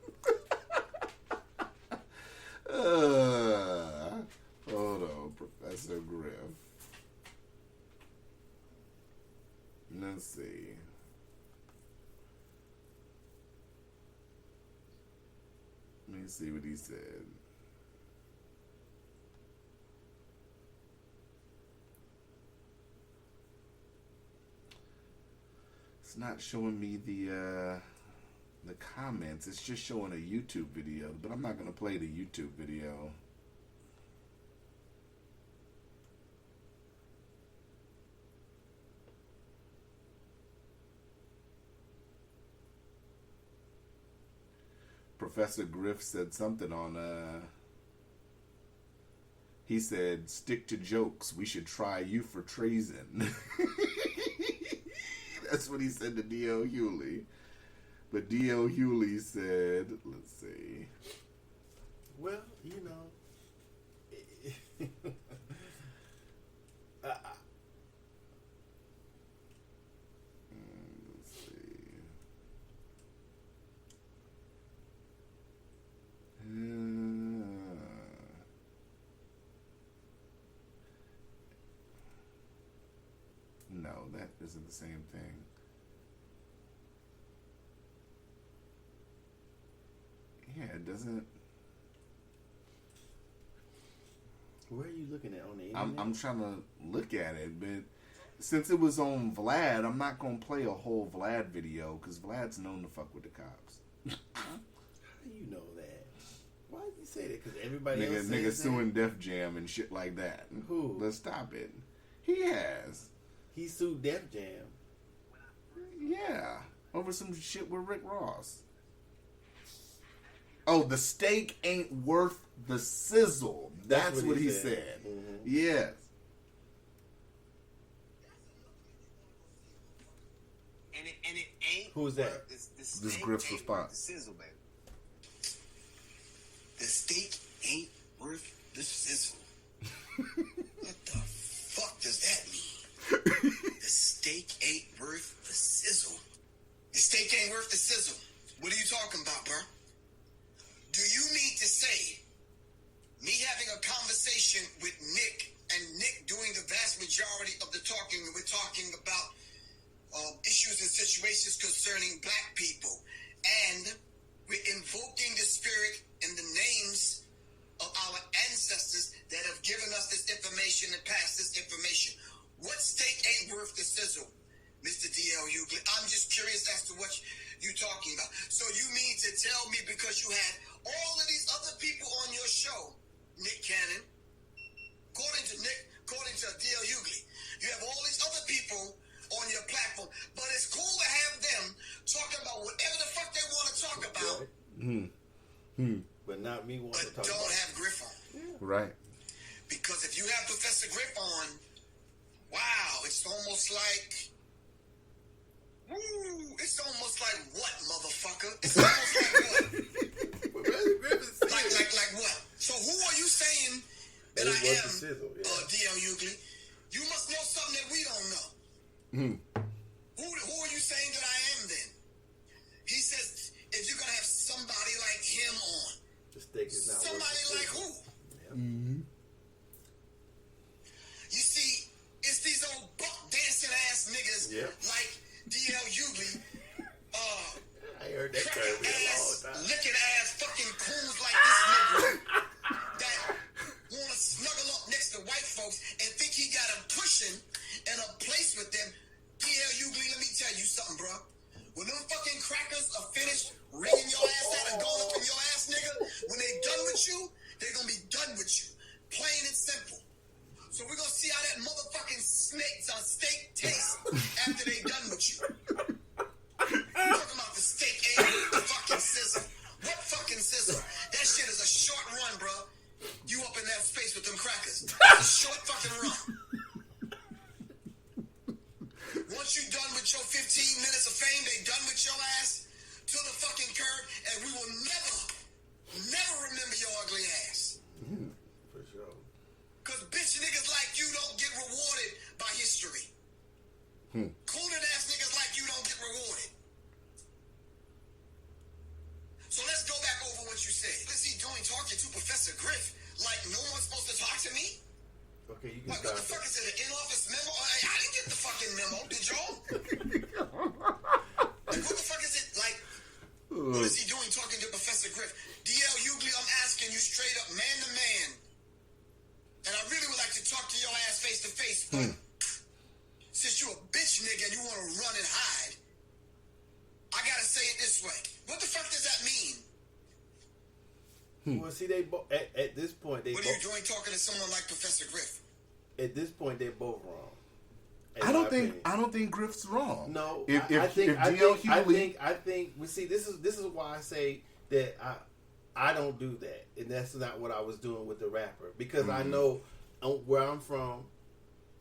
Hold on, Professor Griff. Let's see. Let me see what he said. It's not showing me the comments. It's just showing a YouTube video, but I'm not going to play the YouTube video. Professor Griff said something on, he said, stick to jokes. We should try you for treason. That's what he said to D.L. Hughley. But D.L. Hughley said, let's see. Well, you know. Let's see. No, that isn't the same thing. Yeah, it doesn't. Where are you looking at on the internet? I'm trying to look at it, but since it was on Vlad, I'm not gonna play a whole Vlad video because Vlad's known to fuck with the cops. How do you know that? Why did you say that? Because everybody else says Nigga that? suing Def Jam and shit like that. Who? Let's stop it. He has. He sued Def Jam. Yeah, over some shit with Rick Ross. Oh, the steak ain't worth the sizzle. That's what he said. Mm-hmm. Yes. And it ain't. Who's that? This Griff's response. The sizzle, baby. The steak ain't worth the sizzle. What the fuck does that mean? The steak ain't worth the sizzle. The steak ain't worth the sizzle. What are you talking about, bro? Do you mean to say me having a conversation with Nick and Nick doing the vast majority of the talking, and we're talking about issues and situations concerning black people, and we're invoking the spirit and the names of our ancestors that have given us this information and passed this information? What steak ain't worth the sizzle, Mr. D.L. Hughley? I'm just curious as to what you're talking about. So you mean to tell me because you had all of these other people on your show, Nick Cannon, according to D.L. Hughley, you have all these other people on your platform, but it's cool to have them talking about whatever the fuck they want to talk about, But not me wanting to but talk don't about have Griff on. Right. Because if you have Professor Griff on, wow, it's almost like, it's almost like what, motherfucker? It's almost like what? Like what? So who are you saying that I am, D.L. Hughley? You must know something that we don't know. Who are you saying that I am then? He says, if you're going to have somebody like him on, the steak is not somebody like who? Yeah. You see, it's these old buck dancing ass niggas like D.L. Hughley, I heard that term cracking a ass, long time. licking ass fucking coons like this nigga that want to snuggle up next to white folks and think he got a cushion and a place with them. D.L. Hughley, let me tell you something, bro. When them fucking crackers are finished wringing your ass out and going up in your ass, nigga, when they done with you, they're going to be done with you. Plain and simple. So we're going to see how that motherfucking steak tastes after they done with you. Talking about the steak ain't the fucking sizzle. What fucking sizzle? That shit is a short run, bro. You up in that space with them crackers. It's a short fucking run. Once you done with your 15 minutes of fame, they done with your ass to the fucking curb, and we will never remember your ugly ass. For sure. Cause bitch niggas like you don't get rewarded by history. Cooling ass niggas like you don't get rewarded. So let's go back over what you said. What is he doing talking to Professor Griff like no one's supposed to talk to me? Okay, you can What the start. fuck is it, an in-office memo? I didn't get the fucking memo, did y'all? Like, what the fuck is it? Like, what is he doing talking to Professor Griff? D.L. Hughley, I'm asking you straight up, man to man. And I really would like to talk to your ass face to face, but since you a bitch nigga and you want to run and hide, I gotta say it this way. What the fuck does that mean? Well, see, they both at this point they What are you both, doing talking to someone like Professor Griff? at this point they're both wrong. in I my don't think opinion. I don't think Griff's wrong. No, if I think D.L. Hughley, I think. We see. This is why I say that I don't do that, and that's not what I was doing with the rapper because I know where I'm from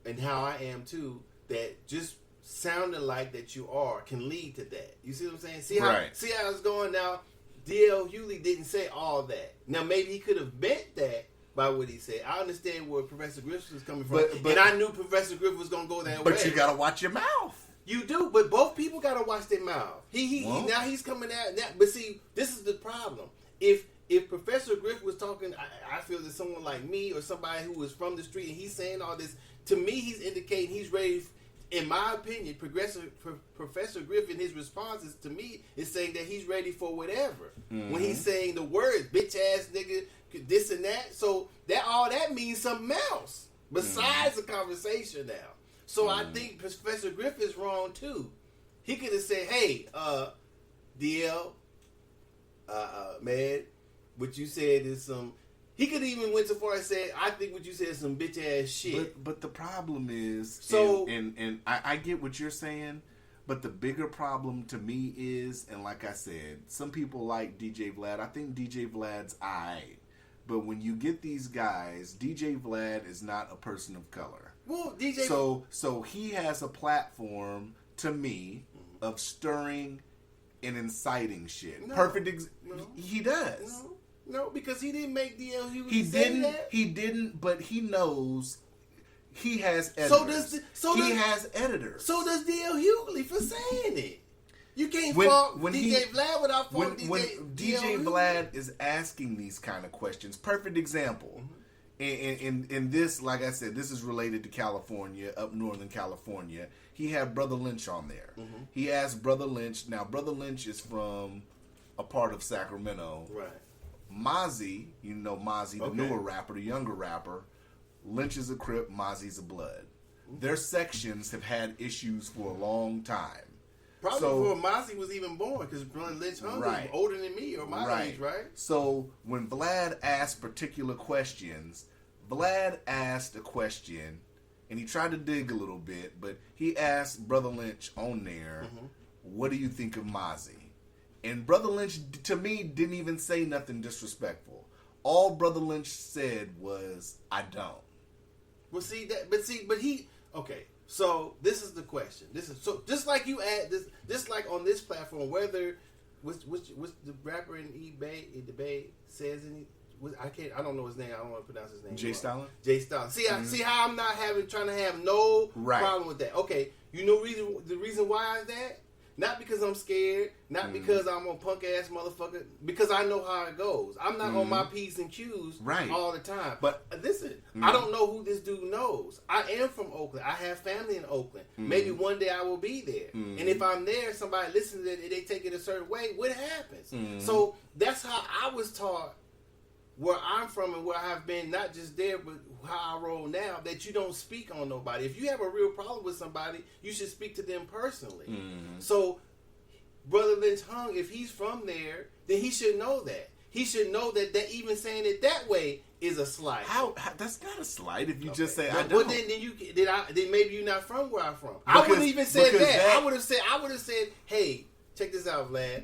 and how I am too. That just sounding like that you are can lead to that. You see what I'm saying? See how Right. see how it's going now. D.L. Hughley didn't say all that. Now maybe he could have meant that by what he said. I understand where Professor Griff was coming from, But- and I knew Professor Griff was going to go that way. but you gotta watch your mouth. You do, but both people gotta watch their mouth. He Well. now he's coming out now. But see, this is the problem. If Professor Griff was talking, I feel that someone like me or somebody who was from the street and he's saying all this, to me he's indicating he's ready. In my opinion, Professor Griff in his responses to me is saying that he's ready for whatever. When he's saying the words bitch ass nigga, this and that, so that all that means something else besides the conversation now. So I think Professor Griff is wrong too. He could have said, "Hey, DL, man, what you said is some." He could even went so far as said, "I think what you said is some bitch ass shit." But the problem is, So- and I get what you're saying, but the bigger problem to me is, and like I said, some people like DJ Vlad. I think DJ Vlad's aight. But when you get these guys, DJ Vlad is not a person of color. Well, DJ, So he has a platform to me of stirring and inciting shit. No, no. He does. no, because he didn't make DL Hughley He say didn't. that. He didn't. But he knows he has editors. He has editors. So does DL Hughley for saying it. You can't When- fault when DJ he- Vlad without when faulting DJ DL Hughley. Vlad is asking these kind of questions, perfect example. In this, like I said, this is related to California, up Northern California. He had Brother Lynch on there. He asked Brother Lynch. Now, Brother Lynch is from a part of Sacramento. Right. Mozzie, you know Mozzie, the Okay. newer rapper, the younger rapper. Lynch is a Crip, Mozzie's a Blood. Their sections have had issues for a long time. Probably So- before Mozzie was even born, because Lynch Hunt Right. was older than me or my age, right? So when Vlad asked particular questions, Vlad asked a question, and he tried to dig a little bit, but he asked Brother Lynch on there, what do you think of Mozzie? And Brother Lynch, to me, didn't even say nothing disrespectful. All Brother Lynch said was, I don't. Well, but he, okay. So this is the question. This is so just like you add this, just like on this platform, whether which the rapper in eBay says any. I don't know his name. I don't want to pronounce his name. Jay Stalin? Jay Stalin. See how I'm not trying to have no Right. problem with that. Okay, you know the reason why is that? Not because I'm scared, not because I'm a punk ass motherfucker, because I know how it goes. I'm not on my P's and Q's Right. all the time. But- listen, I don't know who this dude knows. I am from Oakland. I have family in Oakland. Maybe one day I will be there. And if I'm there, somebody listens to it, they take it a certain way, what happens? So that's how I was taught where I'm from and where I have been, not just there, but how I roll now, that you don't speak on nobody. If you have a real problem with somebody, you should speak to them personally. So, Brother Lynch Hung, if he's from there, then he should know that. He should know that even saying it that way is a slight. How that's not a slight if you just say, I Well, don't. then maybe you're not from where I'm from. I wouldn't even say because that. I would have said, hey, check this out, Vlad.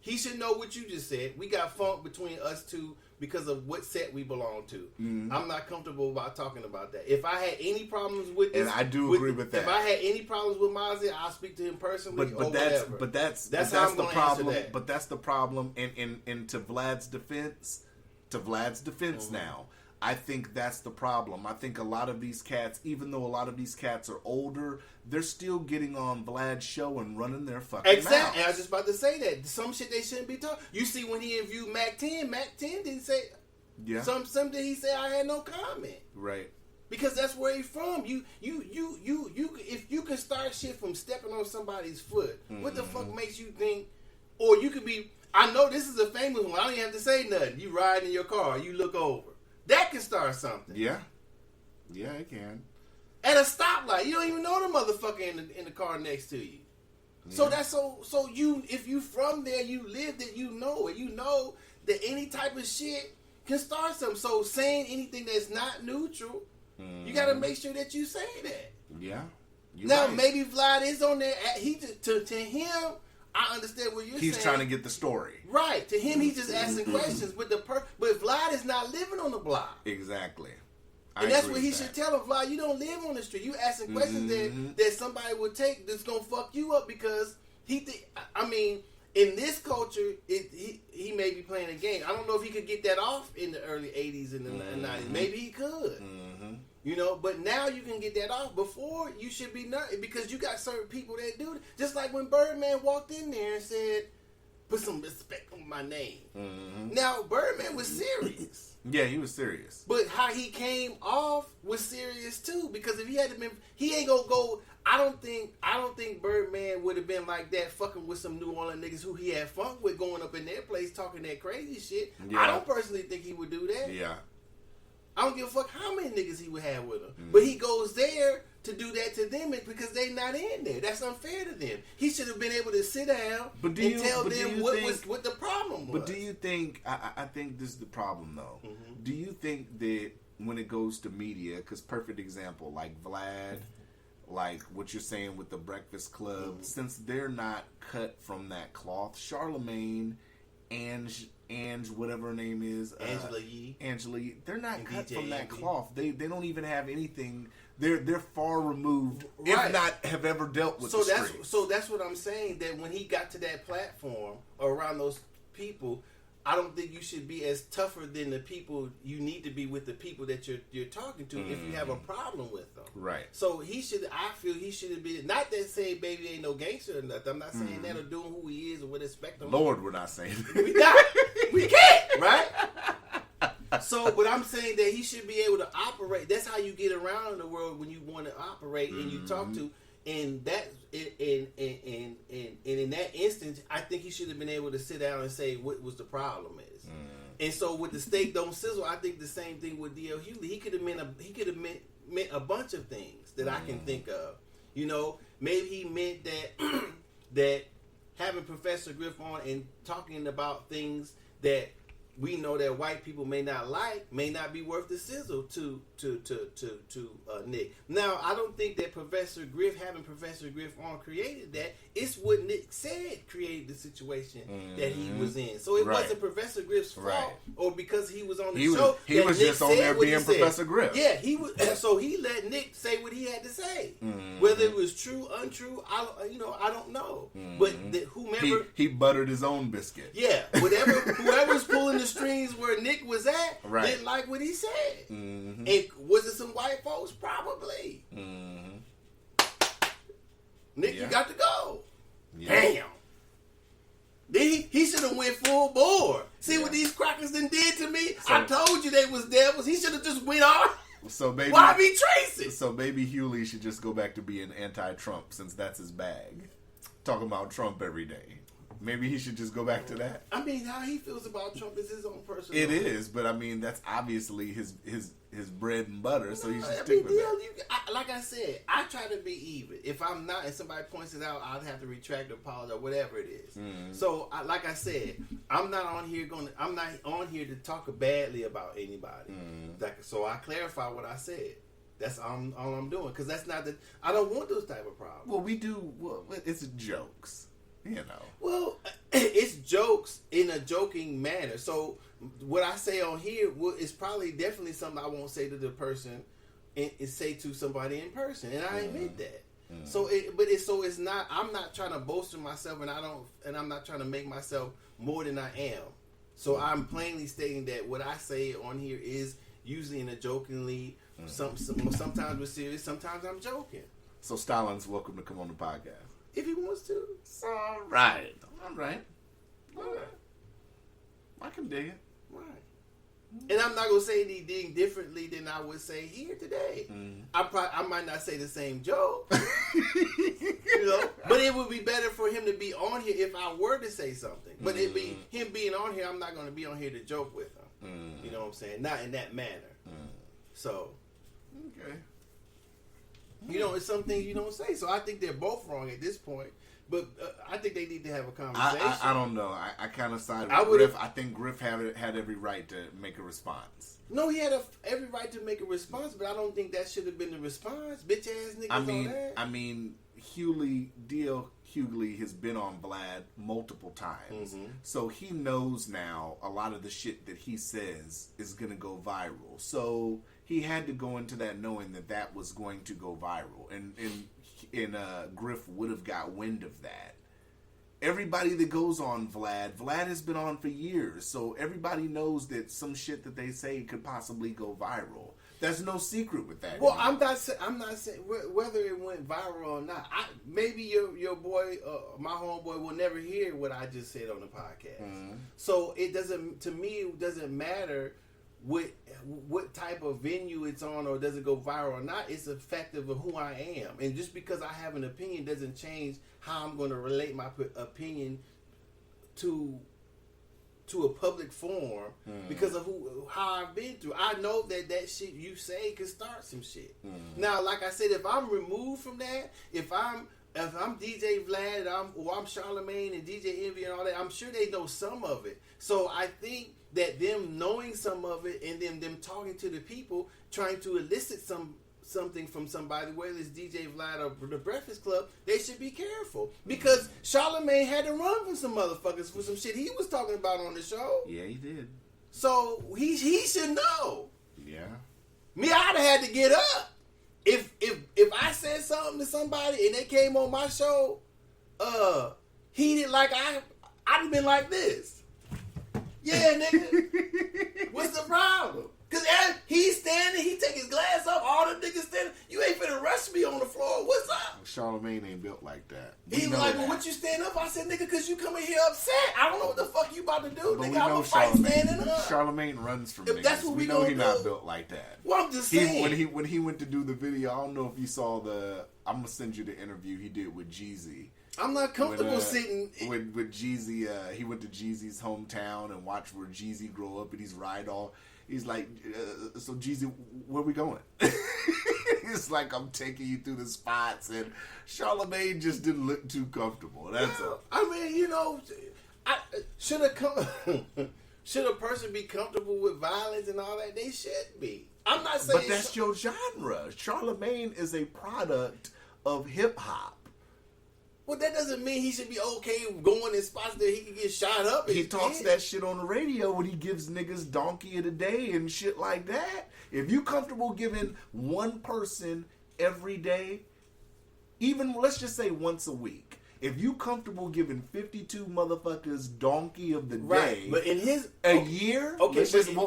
He should know what you just said. We got funk between us two because of what set we belong to. Mm-hmm. I'm not comfortable about talking about that. If I had any problems with this, and I do agree with that. If I had any problems with Mozzie, I'll speak to him personally. But that's how I'm the gonna problem. answer that. But that's the problem. And to Vlad's defense, Mm-hmm. now, I think that's the problem. I think a lot of these cats, even though a lot of these cats are older, they're still getting on Vlad's show and running their fucking Exactly. mouths. And I was just about to say that. Some shit they shouldn't be talking. You see when he interviewed Mac 10 didn't say something he said I had no comment. Right. Because that's where he's from. You if you can start shit from stepping on somebody's foot, what the fuck makes you think? Or you could be. I know this is a famous one. I don't even have to say nothing. You ride in your car, you look over. That can start something. Yeah, it can. At a stoplight, you don't even know the motherfucker in the car next to you. Yeah. So that's so you if you from there, you lived it, you know it. You know that any type of shit can start something. So saying anything that's not neutral, you got to make sure that you say that. Yeah. Now right. maybe Vlad is on there. He to him, I understand what you're saying. He's trying to get the story right. To him, he's just asking questions. But but Vlad is not living on the block. Exactly. And that's what he should tell him, Vlad. You don't live on the street. You asking questions that somebody would take that's gonna fuck you up because I mean, in this culture, he may be playing a game. I don't know if he could get that off in the early '80s and the '90s. Maybe he could. You know, but now you can get that off. Before, you should be not, because you got certain people that do it. Just like when Birdman walked in there and said, "Put some respect on my name." Now Birdman was serious. Yeah, he was serious. But how he came off was serious too. Because if he had been, he ain't gonna go. I don't think Birdman would have been like that, fucking with some New Orleans niggas who he had funk with, going up in their place talking that crazy shit. Yeah. I don't personally think he would do that. Yeah. I don't give a fuck how many niggas he would have with him. But he goes there to do that to them because they not in there. That's unfair to them. He should have been able to sit down and tell them what the problem was. But do you think, I think this is the problem though. Do you think that when it goes to media, because perfect example, like Vlad, like what you're saying with the Breakfast Club, since they're not cut from that cloth, Charlemagne, Ange, whatever her name is, Angela Yee, they're not and cut DJ from that Envy. cloth. They don't even have anything. They're far removed, Right. if not have ever dealt with the streets. So that's what I'm saying. That when he got to that platform around those people, I don't think you should be as tougher than the people you need to be with the people that you're talking to if you have a problem with them. Right. So I feel he should have been, not that saying baby ain't no gangster or nothing. I'm not saying that or doing who he is or what expect him. Lord, we're not saying We not. We can't, right? So, but I'm saying that he should be able to operate. That's how you get around in the world when you want to operate and you talk to. And that, in that instance, I think he should have been able to sit down and say what was the problem is. And so with the steak don't sizzle, I think the same thing with D.L. Hughley. He could have meant a bunch of things that I can think of. You know, maybe he meant that that having Professor Griff on and talking about things that we know that white people may not like, may not be worth the sizzle to Nick. Now, I don't think that having Professor Griff on created that. It's what Nick said created the situation that he was in. So it wasn't Professor Griff's fault, or because he was on the show. He was Nick just on said there what he being said. Professor Griff. Yeah, he was. So he let Nick say what he had to say, whether it was true, untrue. I don't know. But whomever he buttered his own biscuit. yeah, whoever's pulling the strings where Nick was at didn't like what he said. And was it some white folks? Probably. Nick, you got to go. Damn. Then he should have went full bore. See what these crackers done did to me? I told you they was devils. He should have just went off. So maybe Why be Tracy? So maybe Hughley should just go back to being anti-Trump since that's his bag. Talking about Trump every day. Maybe he should just go back to that. I mean, how he feels about Trump is his own personal. It is, but I mean that's obviously his bread and butter, so he should stick with that. Like I said, I try to be even. If I'm not, and somebody points it out, I'll have to retract or apologize, whatever it is. So, like I said, I'm not on here to talk badly about anybody. So I clarify what I said. That's all I'm doing, because that's not I don't want those type of problems. Well, we do. Well, it's jokes. You know. Well, it's jokes in a joking manner. So what I say on here is probably definitely something I won't say to the person and say to somebody in person, and I admit that. So it's not. I'm not trying to bolster myself, and I'm not trying to make myself more than I am. So I'm plainly stating that what I say on here is usually in a jokingly. Sometimes we're serious. Sometimes I'm joking. So Stalin's welcome to come on the podcast. If he wants to. It's all right. I can dig it. Right. And I'm not gonna say anything differently than I would say here today. I might not say the same joke, you know, but it would be better for him to be on here if I were to say something. But it be him being on here, I'm not gonna be on here to joke with him. You know what I'm saying? Not in that manner. So, okay. You know, it's something you don't say. So I think they're both wrong at this point. But I think they need to have a conversation. I don't know. I kind of side with Griff. I think Griff had every right to make a response. No, he had every right to make a response, but I don't think that should have been the response. Bitch ass niggas on that. I mean, D.L. Hughley has been on Vlad multiple times. So he knows now a lot of the shit that he says is going to go viral. So he had to go into that knowing that was going to go viral. And Griff would have got wind of that. Everybody that goes on Vlad has been on for years, so everybody knows that some shit that they say could possibly go viral. There's no secret with that. Well, I'm not saying whether it went viral or not. Maybe your boy, my homeboy, will never hear what I just said on the podcast. So it doesn't matter what type of venue it's on or does it go viral or not. It's effective of who I am, and just because I have an opinion doesn't change how I'm going to relate my opinion to a public forum because of how I've been through. I know that shit you say could start some shit. Now, like I said, if I'm removed from that, if I'm DJ Vlad or I'm Charlamagne and DJ Envy and all that, I'm sure they know some of it. So I think that them knowing some of it and them talking to the people, trying to elicit something from somebody, whether it's DJ Vlad or the Breakfast Club, they should be careful. Because Charlamagne had to run from some motherfuckers for some shit he was talking about on the show. Yeah, he did. So he should know. Yeah. Me, I'd have had to get up. If I said something to somebody and they came on my show, heated like I'd have been like this. Yeah, nigga. What's the problem? Cause he's standing, he take his glass up, all the niggas standing. You ain't finna rush me on the floor. What's up? Charlamagne ain't built like that. He was like, well, what you stand up? I said, nigga, cause you coming here upset. I don't know what the fuck you about to do, but nigga. I'm gonna fight standing up. Charlamagne runs from niggas. That's what we know he do. not built like that. Well, I'm just saying. When he went to do the video, I don't know if you saw I'm gonna send you the interview he did with Jeezy. I'm not comfortable sitting with Jeezy. He went to Jeezy's hometown and watched where Jeezy grew up, and he's ride all. He's like, so Jeezy, where we going? It's like, I'm taking you through the spots, and Charlamagne just didn't look too comfortable. That's all. I mean, you know, should a person be comfortable with violence and all that? They should be. I'm not saying, but that's your genre. Charlamagne is a product of hip hop. Well, that doesn't mean he should be okay going in spots that he can get shot up. He talks that shit on the radio when he gives niggas donkey of the day and shit like that. If you comfortable giving one person every day, even let's just say once a week, if you comfortable giving 52 motherfuckers donkey of the day, but in year, okay,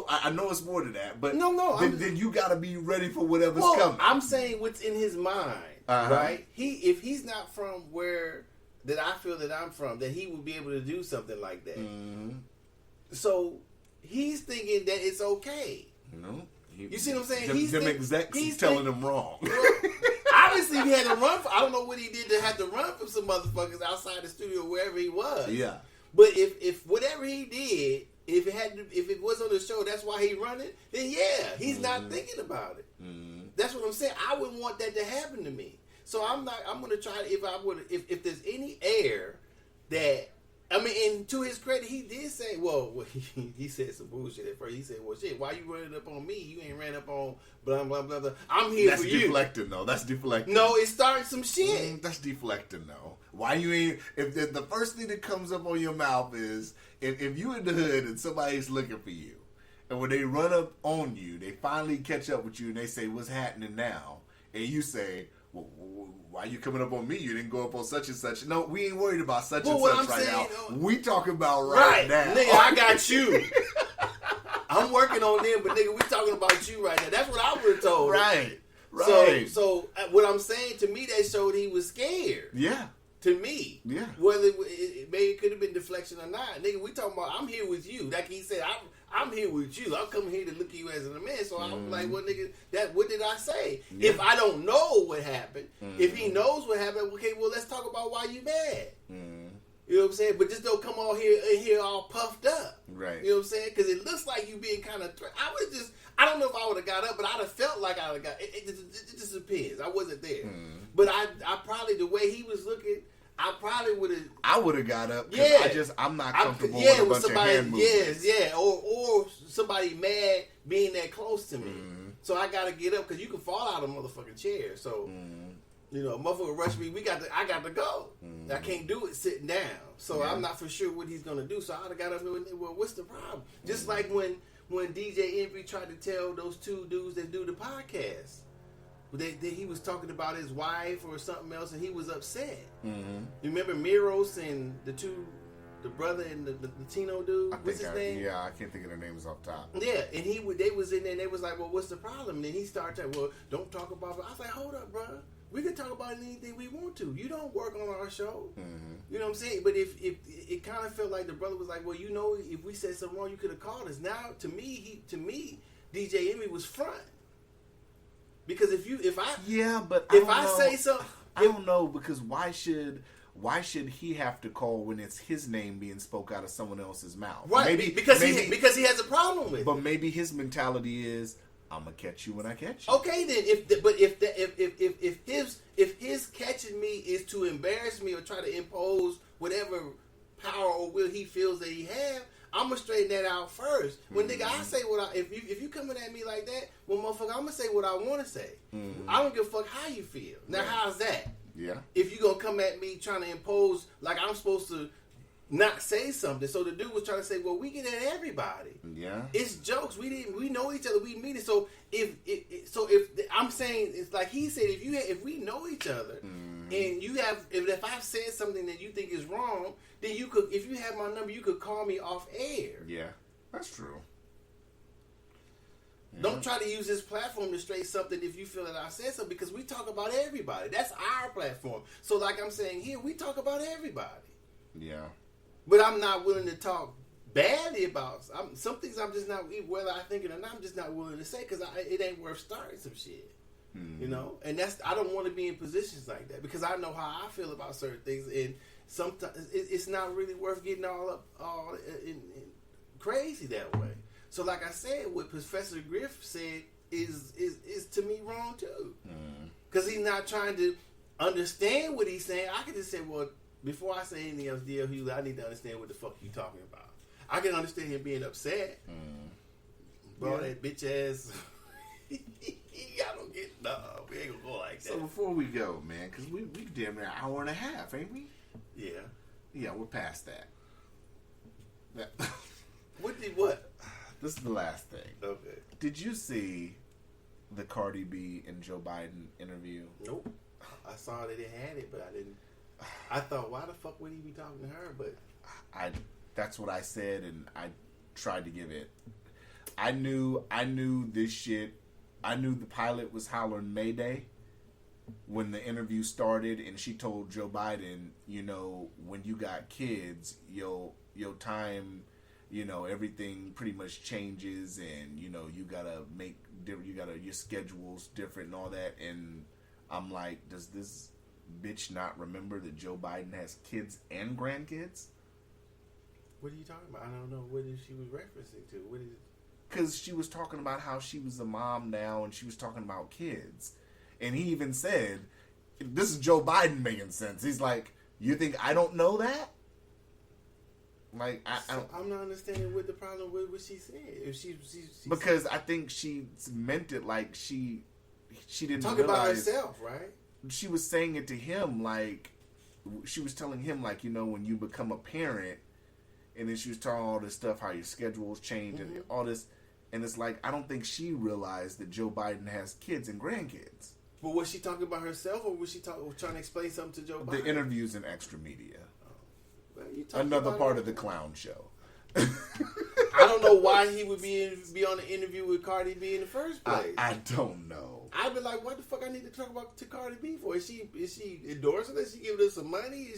I know it's more than that, but no, then you got to be ready for whatever's coming. I'm saying what's in his mind. Right? If he's not from where that I feel that I'm from, that he would be able to do something like that. So he's thinking that it's okay. No, you see what I'm saying? He's telling him wrong. Well, obviously, he had to run. I don't know what he did to have to run from some motherfuckers outside the studio, wherever he was. Yeah. But if whatever he did, if it was on the show, that's why he running. Then yeah, he's not thinking about it. That's what I'm saying. I wouldn't want that to happen to me. So I'm going to try. If there's any air that I mean, and to his credit, he did say, well he said some bullshit at first. He said, well, shit, why you running up on me? You ain't ran up on blah, blah, blah, blah. I'm here That's for you. deflecting, though. That's deflecting. No, it started some shit. That's deflecting, though. Why you ain't... If the first thing that comes up on your mouth is, if you in the hood and somebody's looking for you, and when they run up on you, they finally catch up with you and they say, what's happening now? And you say... Well, why you coming up on me? You didn't go up on such and such. No, we ain't worried about such and such right now. We talking about right now. Nigga, I got you. I'm working on them, but nigga, we talking about you right now. That's what I would have told him. Right. So what I'm saying, to me, that showed he was scared. Yeah. To me. Yeah. Whether it could have been deflection or not. Nigga, we talking about, I'm here with you. Like he said, I'm here with you. I'm coming here to look at you as a man. So I'm like, well, nigga, what did I say? Yeah. If I don't know what happened, if he knows what happened, okay, well, let's talk about why you mad. You know what I'm saying? But just don't come on here all puffed up. Right. You know what I'm saying? Because it looks like you being kind of I don't know if I would have got up, but I'd have felt like I would have got it just depends. I wasn't there. But I probably, the way he was looking, I probably would have. I would have got up. Yeah, I'm not comfortable with a bunch somebody, of hand movements. or somebody mad being that close to me. So I got to get up because you can fall out of a motherfucking chair. So you know, motherfucker rush me. I got to go. I can't do it sitting down. So I'm not for sure what he's gonna do. So I'd have got up and well, what's the problem? Just like when DJ Envy tried to tell those two dudes that do the podcast. He was talking about his wife or something else, and he was upset. You remember Miros and the brother and the Latino dude? What's his name? Yeah, I can't think of their names off top. Yeah, and they was in there, and they was like, well, what's the problem? And then he started saying, well, don't talk about it. I was like, hold up, bro. We can talk about anything we want to. You don't work on our show. You know what I'm saying? But if it kind of felt like the brother was like, well, you know, if we said something wrong, you could have called us. Now, to me, DJ Envy was front. Because if I say something, I don't know, because why should he have to call when it's his name being spoke out of someone else's mouth? Right, because he has a problem with it. But maybe his mentality is, I'm gonna catch you when I catch you. Okay, then if his catching me is to embarrass me or try to impose whatever power or will he feels that he have, I'm gonna straighten that out first. When nigga, I say what if you coming at me like that, well, motherfucker, I'm gonna say what I want to say. I don't give a fuck how you feel. Now, how's that? Yeah. If you gonna come at me trying to impose like I'm supposed to not say something, so the dude was trying to say, well, we get at everybody. Yeah. It's jokes. We know each other. We meet it. So if I'm saying, it's like he said, if we know each other and you have if I've said something that you think is wrong, then you could, if you have my number, you could call me off air. Yeah, that's true. Yeah. Don't try to use this platform to straight something if you feel that I said something, because we talk about everybody. That's our platform. So like I'm saying here, we talk about everybody. Yeah. But I'm not willing to talk badly about some things. I'm just not, whether I think it or not, I'm just not willing to say, because it ain't worth starting some shit. You know, and I don't want to be in positions like that, because I know how I feel about certain things, and sometimes it's not really worth getting all in crazy that way. So, like I said, what Professor Griff said is to me wrong too, because he's not trying to understand what he's saying. I could just say, well, before I say anything else, D.L. Hughley, I need to understand what the fuck you talking about. I can understand him being upset, but all that bitch ass. I don't get we ain't gonna go like that. So before we go, man, because we damn near an hour and a half, ain't we? Yeah, we're past that. What? This is the last thing. Okay. Did you see the Cardi B and Joe Biden interview? Nope. I saw that it had it, but I didn't. I thought, why the fuck would he be talking to her? But that's what I said, and I tried to give it. I knew this shit. I knew the pilot was hollering Mayday when the interview started, and she told Joe Biden, you know, when you got kids, your time, you know, everything pretty much changes, and you know, you gotta make different. Your schedule's different and all that. And I'm like, does this bitch not remember that Joe Biden has kids and grandkids? What are you talking about? I don't know what she was referencing to. What is it? Because she was talking about how she was a mom now, and she was talking about kids. And he even said, this is Joe Biden making sense. He's like, you think I don't know that? Like I don't, I'm not understanding what the problem with what she said. If she because I think she meant it like she didn't talking realize, about herself, right? She was saying it to him like she was telling him like, you know, when you become a parent, and then she was telling all this stuff how your schedules change and all this, and it's like I don't think she realized that Joe Biden has kids and grandkids. But was she talking about herself, or was she trying to explain something to Joe Biden? The interviews in extra media. Well, you talking Another about part it. of the clown show. I don't know why he would be on an interview with Cardi B in the first place. I don't know. I'd be like, what the fuck I need to talk about to Cardi B for? Is she endorsing us? Is she giving us some money?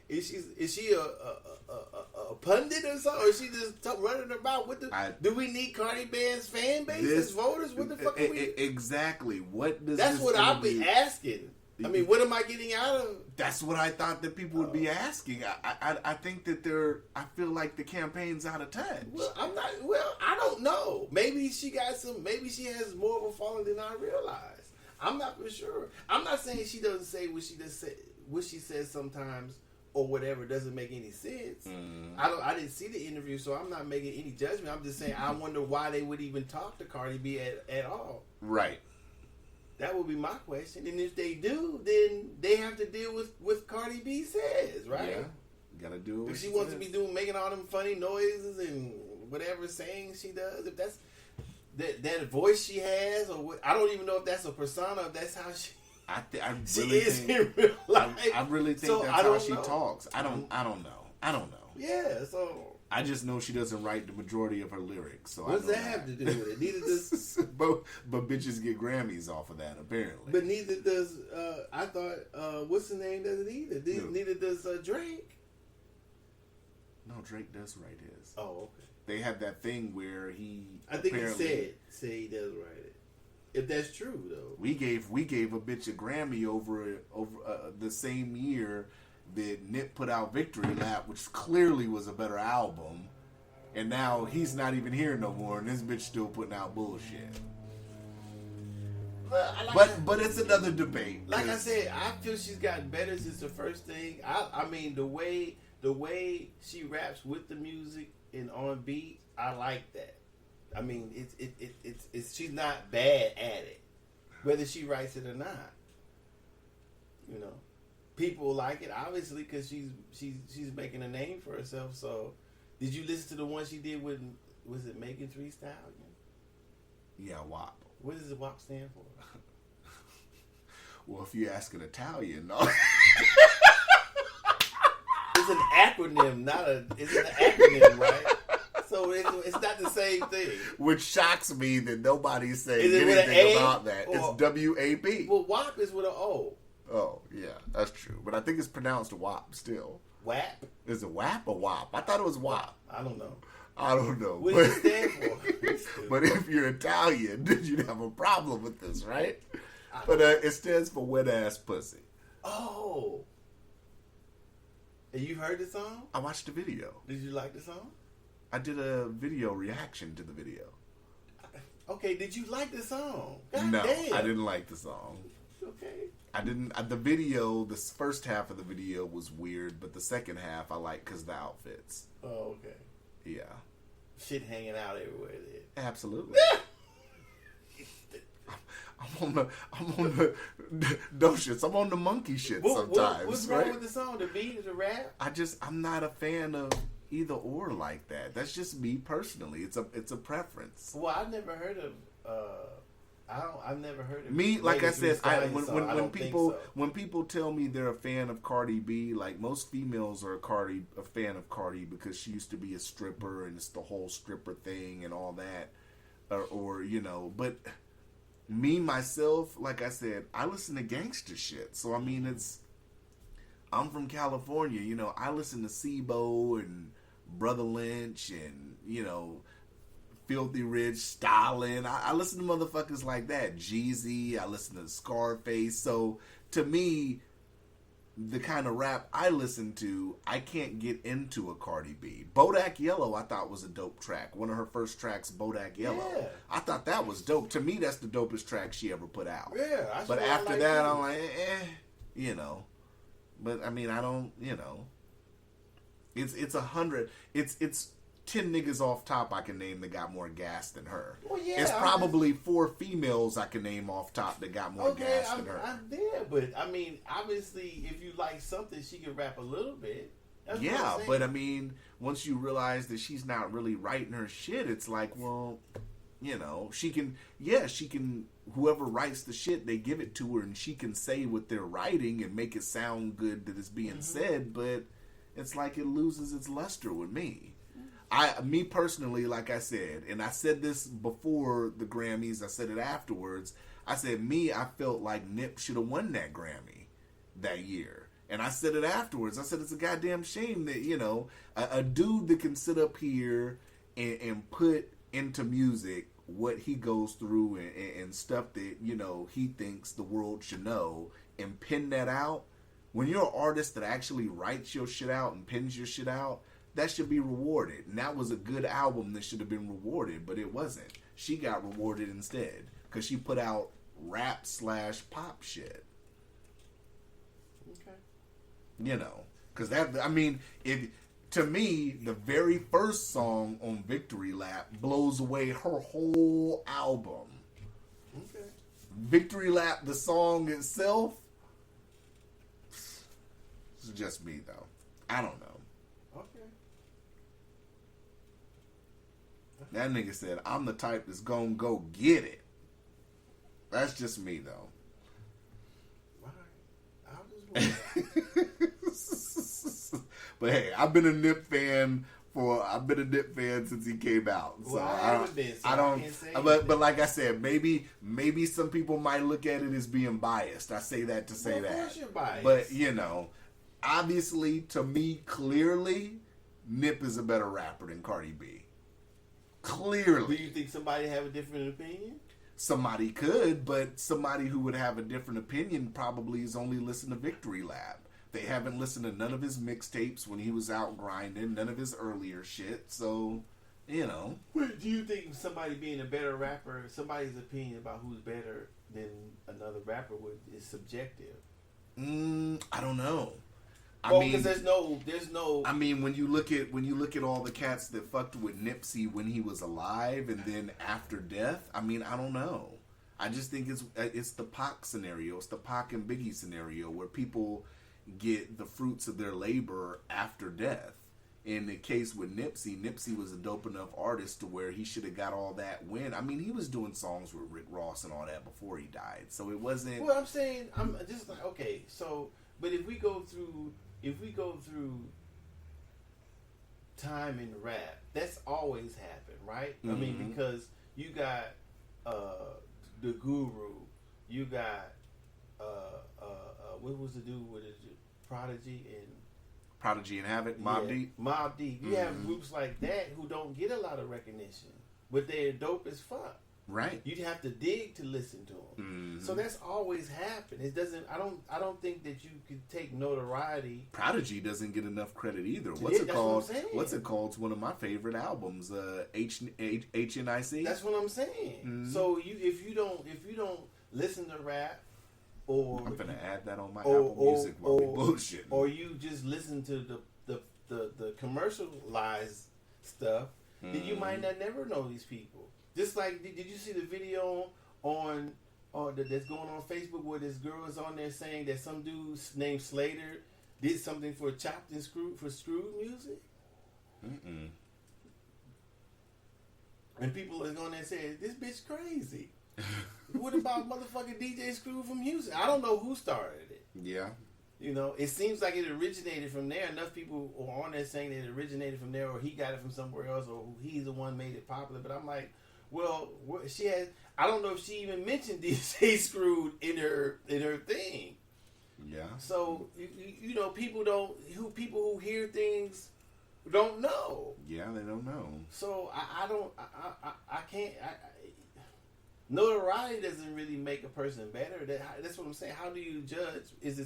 Is she a pundit or something? Or is she just running about with the? Do we need Cardi B's fan base as voters? What the fuck are we? Exactly. What does That's this what I'll interview- be asking. I mean, what am I getting out of? That's what I thought that people would be asking. I think that I feel like the campaign's out of touch. Well, I don't know. Maybe she got some. Maybe she has more of a following than I realize. I'm not for sure. I'm not saying she doesn't say what she does say. What she says sometimes or whatever doesn't make any sense. I didn't see the interview, so I'm not making any judgment. I'm just saying I wonder why they would even talk to Cardi B at all. Right. That would be my question. And if they do, then they have to deal with what Cardi B says, right? Yeah. Gotta do it. If she wants to be making all them funny noises and whatever saying she does, if that's that voice she has, or what, I don't even know if that's a persona, if that's how she. I she really is think, in real life. I really think So, that's I how don't she know. talks. I don't know. Yeah, so I just know she doesn't write the majority of her lyrics. So what does that have to do with it? Neither does. but bitches get Grammys off of that apparently. But neither does. I thought what's the name doesn't either. Neither does Drake. No, Drake does write his. Oh, okay. They have that thing where he. I think he apparently- said he does write it. If that's true, though. We gave a bitch a Grammy over the same year that Nip put out Victory Lap, which clearly was a better album, and now he's not even here no more, and this bitch still putting out bullshit. But it's another debate. Like I said, I feel she's gotten better since the first thing. I mean, the way she raps with the music and on beat, I like that. I mean, it's she's not bad at it, whether she writes it or not. You know, people like it obviously because she's making a name for herself. So, did you listen to the one she did with was it Megan Thee Stallion? Yeah, WAP. What does the WAP stand for? Well, if you ask an Italian, no. It's an acronym, it's an acronym, right? So it's not the same thing. Which shocks me that nobody's saying Is it with an anything A about that. or- It's WAP. Well, WAP is with an O. Oh, yeah, that's true. But I think it's pronounced WAP still. WAP? Is it WAP or WAP? I thought it was WAP. I don't know. I don't know. What does it stand for? But if you're Italian, then you'd have a problem with this, right? But it stands for wet ass pussy. Oh. And you heard the song? I watched the video. Did you like the song? I did a video reaction to the video. Okay, did you like the song? God No, damn. I didn't like the song. Okay. I didn't. The video, this first half of the video was weird, but the second half I liked because the outfits. Oh, okay. Yeah. Shit hanging out everywhere then. Absolutely. I'm on the no shits. I'm on the monkey shit sometimes. What's wrong right? with the song? The beat, the rap? I'm not a fan of either or like that. That's just me personally. It's a preference. Well, I've never heard of. I've never heard of Me, like I Megan Thee said, Stallion, so I when don't think so. when people tell me they're a fan of Cardi B, like most females are a fan of Cardi because she used to be a stripper and it's the whole stripper thing and all that, or you know. But me myself, like I said, I listen to gangster shit. So I mean, I'm from California, you know. I listen to Sibo and Brother Lynch and you know. Filthy Rich, Stalin. I listen to motherfuckers like that. Jeezy. I listen to Scarface. So to me, the kind of rap I listen to, I can't get into a Cardi B. Bodak Yellow, I thought was a dope track. One of her first tracks, Bodak Yellow. Yeah. I thought that was dope. To me, that's the dopest track she ever put out. Yeah. But after that, I'm like, you know. But I mean, I don't, you know. It's 100. It's 10 niggas off top I can name that got more gas than her. Well, yeah, it's probably 4 females I can name off top that got more gas than her. I'm there, but I mean, obviously, if you like something, she can rap a little bit. That's what I'm Yeah, saying. but I mean, once you realize that she's not really writing her shit, it's like, well, you know, she can, whoever writes the shit, they give it to her and she can say what they're writing and make it sound good that it's being said, but it's like it loses its luster with me. Me personally, like I said, and I said this before the Grammys, I said it afterwards, I said, I felt like Nip should have won that Grammy that year. And I said it afterwards. I said, it's a goddamn shame that, you know, a dude that can sit up here and put into music what he goes through and stuff that, you know, he thinks the world should know and pin that out. When you're an artist that actually writes your shit out and pins your shit out, that should be rewarded. And that was a good album that should have been rewarded, but it wasn't. She got rewarded instead because she put out rap/pop shit. Okay. You know, because that, I mean, to me, the very first song on Victory Lap blows away her whole album. Okay. Victory Lap, the song itself, it's just me though. I don't know. Okay. That nigga said, I'm the type that's gonna go get it. That's just me though. All right. I'll just wait. But hey, I've been a Nip fan since he came out. So Well, I haven't been, so I don't. can't say But like I said, maybe some people might look at it as being biased. I say that to say Well, of that. course you're biased. But you know, obviously, to me, clearly, Nip is a better rapper than Cardi B. Do Clearly, you think somebody have a different opinion? somebody could, but somebody who would have a different opinion probably is only listened to Victory Lap. They haven't listened to none of his mixtapes when he was out grinding, none of his earlier shit. So, you know. Wait, do you think somebody being a better rapper, somebody's opinion about who's better than another rapper is subjective? I don't know. Well, because there's no. I mean, when you look at all the cats that fucked with Nipsey when he was alive and then after death, I mean, I don't know. I just think it's the Pac scenario. It's the Pac and Biggie scenario where people get the fruits of their labor after death. In the case with Nipsey was a dope enough artist to where he should have got all that win. I mean, he was doing songs with Rick Ross and all that before he died, so it wasn't. Well, I'm saying, I'm just like, okay, so, but if we go through time in rap, that's always happened, right? I mean, because you got the Guru, you got what was the dude with it? Prodigy and Havoc, Mobb Deep. Mobb Deep. You have groups like that who don't get a lot of recognition, but they're dope as fuck. Right. You'd have to dig to listen to them. So that's always happened. It doesn't. I don't think that you could take notoriety. Prodigy doesn't get enough credit either. That's What's it what called? I'm saying. What's it called? It's one of my favorite albums. HNIC. That's what I'm saying. So if you don't listen to rap, or I'm gonna add that on my Apple Music while we bullshit. or you just listen to the commercialized stuff, then you might not never know these people. Just like, did you see the video on that's going on Facebook where this girl is on there saying that some dude named Slater did something for Chopped and Screwed for Screwed music? And people are going there saying, this bitch crazy. What about motherfucking DJ Screw from Houston? I don't know who started it. Yeah. You know, it seems like it originated from there. Enough people are on there saying that it originated from there, or he got it from somewhere else, or he's the one made it popular. But I'm like, well, she has. I don't know if she even mentioned DJ Screwed in her thing. Yeah. So you know, people who hear things don't know. Yeah, they don't know. So I can't. Notoriety doesn't really make a person better. That's what I'm saying. How do you judge? It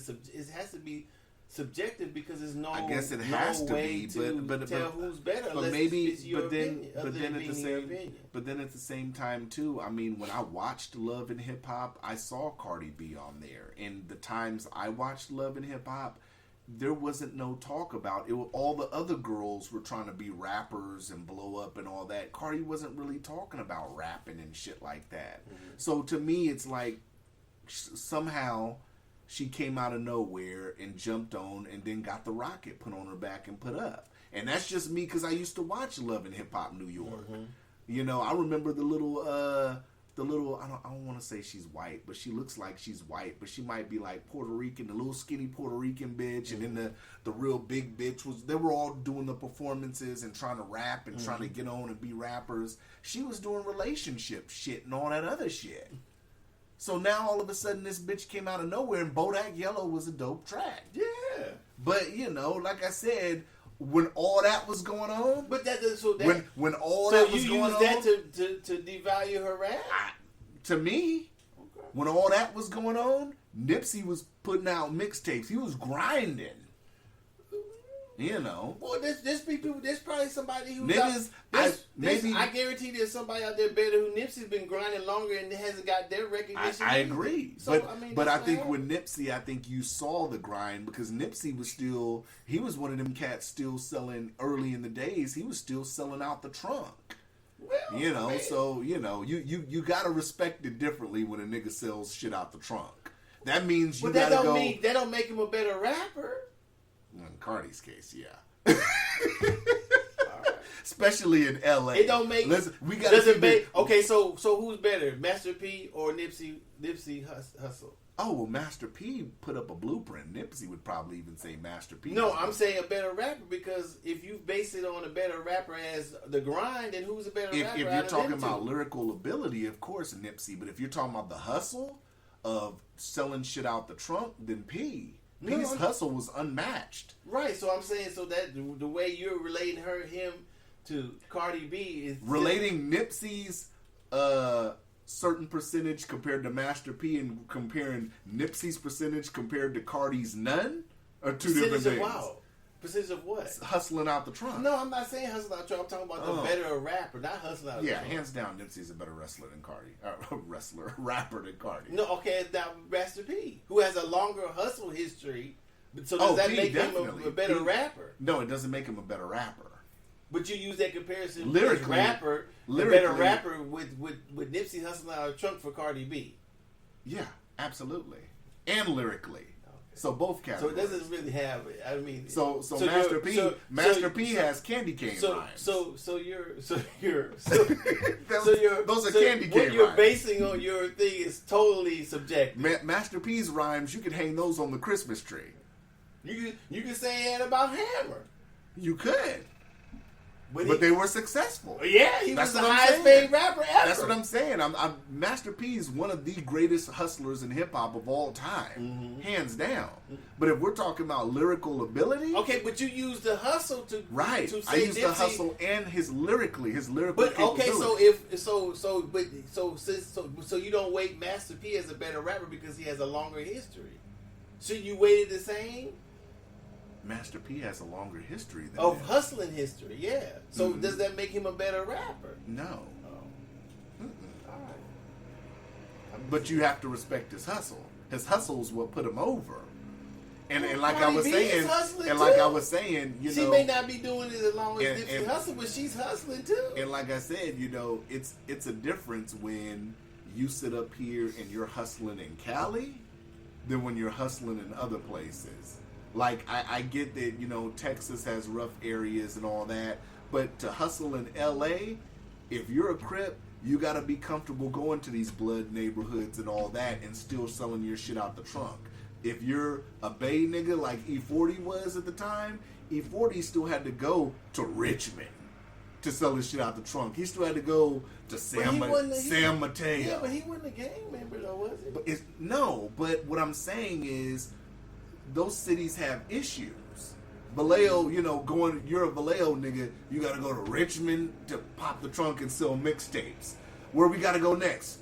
has to be subjective because there's no. I guess it has to way be, but tell who's better. But Unless maybe, it's your opinion, but then at the same time too. I mean, when I watched Love and Hip Hop, I saw Cardi B on there, and the times I watched Love and Hip Hop, there wasn't no talk about it. All the other girls were trying to be rappers and blow up and all that. Cardi wasn't really talking about rapping and shit like that. So to me, it's like somehow she came out of nowhere and jumped on and then got the rocket put on her back and put up. And that's just me because I used to watch Love and Hip Hop New York. You know, I remember the little I don't want to say she's white, but she looks like she's white, but she might be like Puerto Rican, the little skinny Puerto Rican bitch, and then the real big bitch they were all doing the performances and trying to rap and trying to get on and be rappers. She was doing relationship shit and all that other shit. So now all of a sudden this bitch came out of nowhere and Bodak Yellow was a dope track. Yeah. But you know, like I said, when all that was going on, But when all so that was you going use on, that to devalue her rap? to me, when all that was going on, Nipsey was putting out mixtapes. He was grinding. You know. Well, there's people. There's probably somebody who Niggas, I guarantee there's somebody out there better who Nipsey's been grinding longer and hasn't got their recognition. I agree. So, but I think with Nipsey, I think you saw the grind because Nipsey was still, he was one of them cats still selling early in the days. He was still selling out the trunk. Well, You know, man. so, you know, you got to respect it differently when a nigga sells shit out the trunk. That means you But got to go. that don't make him a better rapper. In Cardi's case, yeah. Especially in LA. It don't make. Listen, we got to Okay, so who's better, Master P or Nipsey Hussle? Oh, well, Master P put up a blueprint. Nipsey would probably even say Master P. No, I'm saying a better rapper because if you base it on a better rapper as the grind, then who's a better rapper? If you're talking about lyrical ability, of course Nipsey. But if you're talking about the hustle of selling shit out the trunk, then P. P's hustle was unmatched. Right, so I'm saying that the way you're relating him to Cardi B is relating Nipsey's certain percentage compared to Master P and comparing Nipsey's percentage compared to Cardi's none are two different things. Wow. Percentage of what? Hustling out the trunk. No, I'm not saying hustling out the trunk. I'm talking about the better rapper, not hustling out the trunk. Yeah, hands down, Nipsey's a better wrestler than Cardi. Rapper than Cardi. No, okay, it's now Master P, who has a longer hustle history. So does that make him a better rapper? No, it doesn't make him a better rapper. But you use that comparison Lyrically, the better rapper with Nipsey hustling out of the trunk for Cardi B. Yeah, absolutely. And lyrically. So both categories. So it doesn't really have it. I mean, so Master P has candy cane rhymes. Those are candy cane What you're rhymes. basing on your thing is totally subjective. Master P's rhymes, you could hang those on the Christmas tree. You can say that about Hammer. You could. But they were successful. Yeah, he was the highest paid rapper ever. That's what I'm saying. Master P is one of the greatest hustlers in hip hop of all time, hands down. But if we're talking about lyrical ability, okay, but you use the hustle to right. To say I use the Nipsey, hustle and his lyrical. But okay, so you don't weight Master P as a better rapper because he has a longer history. Should you weight it the same? Master P has a longer history than of him. hustling history, yeah. So does that make him a better rapper? No. Oh. All right. But you have to respect his hustle. His hustle is what put him over. And like I Cardi was B saying, is hustling and too. like I was saying, you she know, may not be doing it as long as and- Nipsey hustle, but she's hustling too. and like I said, you know, it's a difference when you sit up here and you're hustling in Cali than when you're hustling in other places. Like, I get that, you know, Texas has rough areas and all that, but to hustle in L.A., if you're a Crip, you got to be comfortable going to these blood neighborhoods and all that and still selling your shit out the trunk. If you're a Bay nigga like E40 was at the time, E40 still had to go to Richmond to sell his shit out the trunk. He still had to go to San Mateo. Yeah, but he wasn't a gang member though, was he? But what I'm saying is, those cities have issues. Vallejo, you know, you're a Vallejo nigga, you gotta go to Richmond to pop the trunk and sell mixtapes. Where we gotta go next?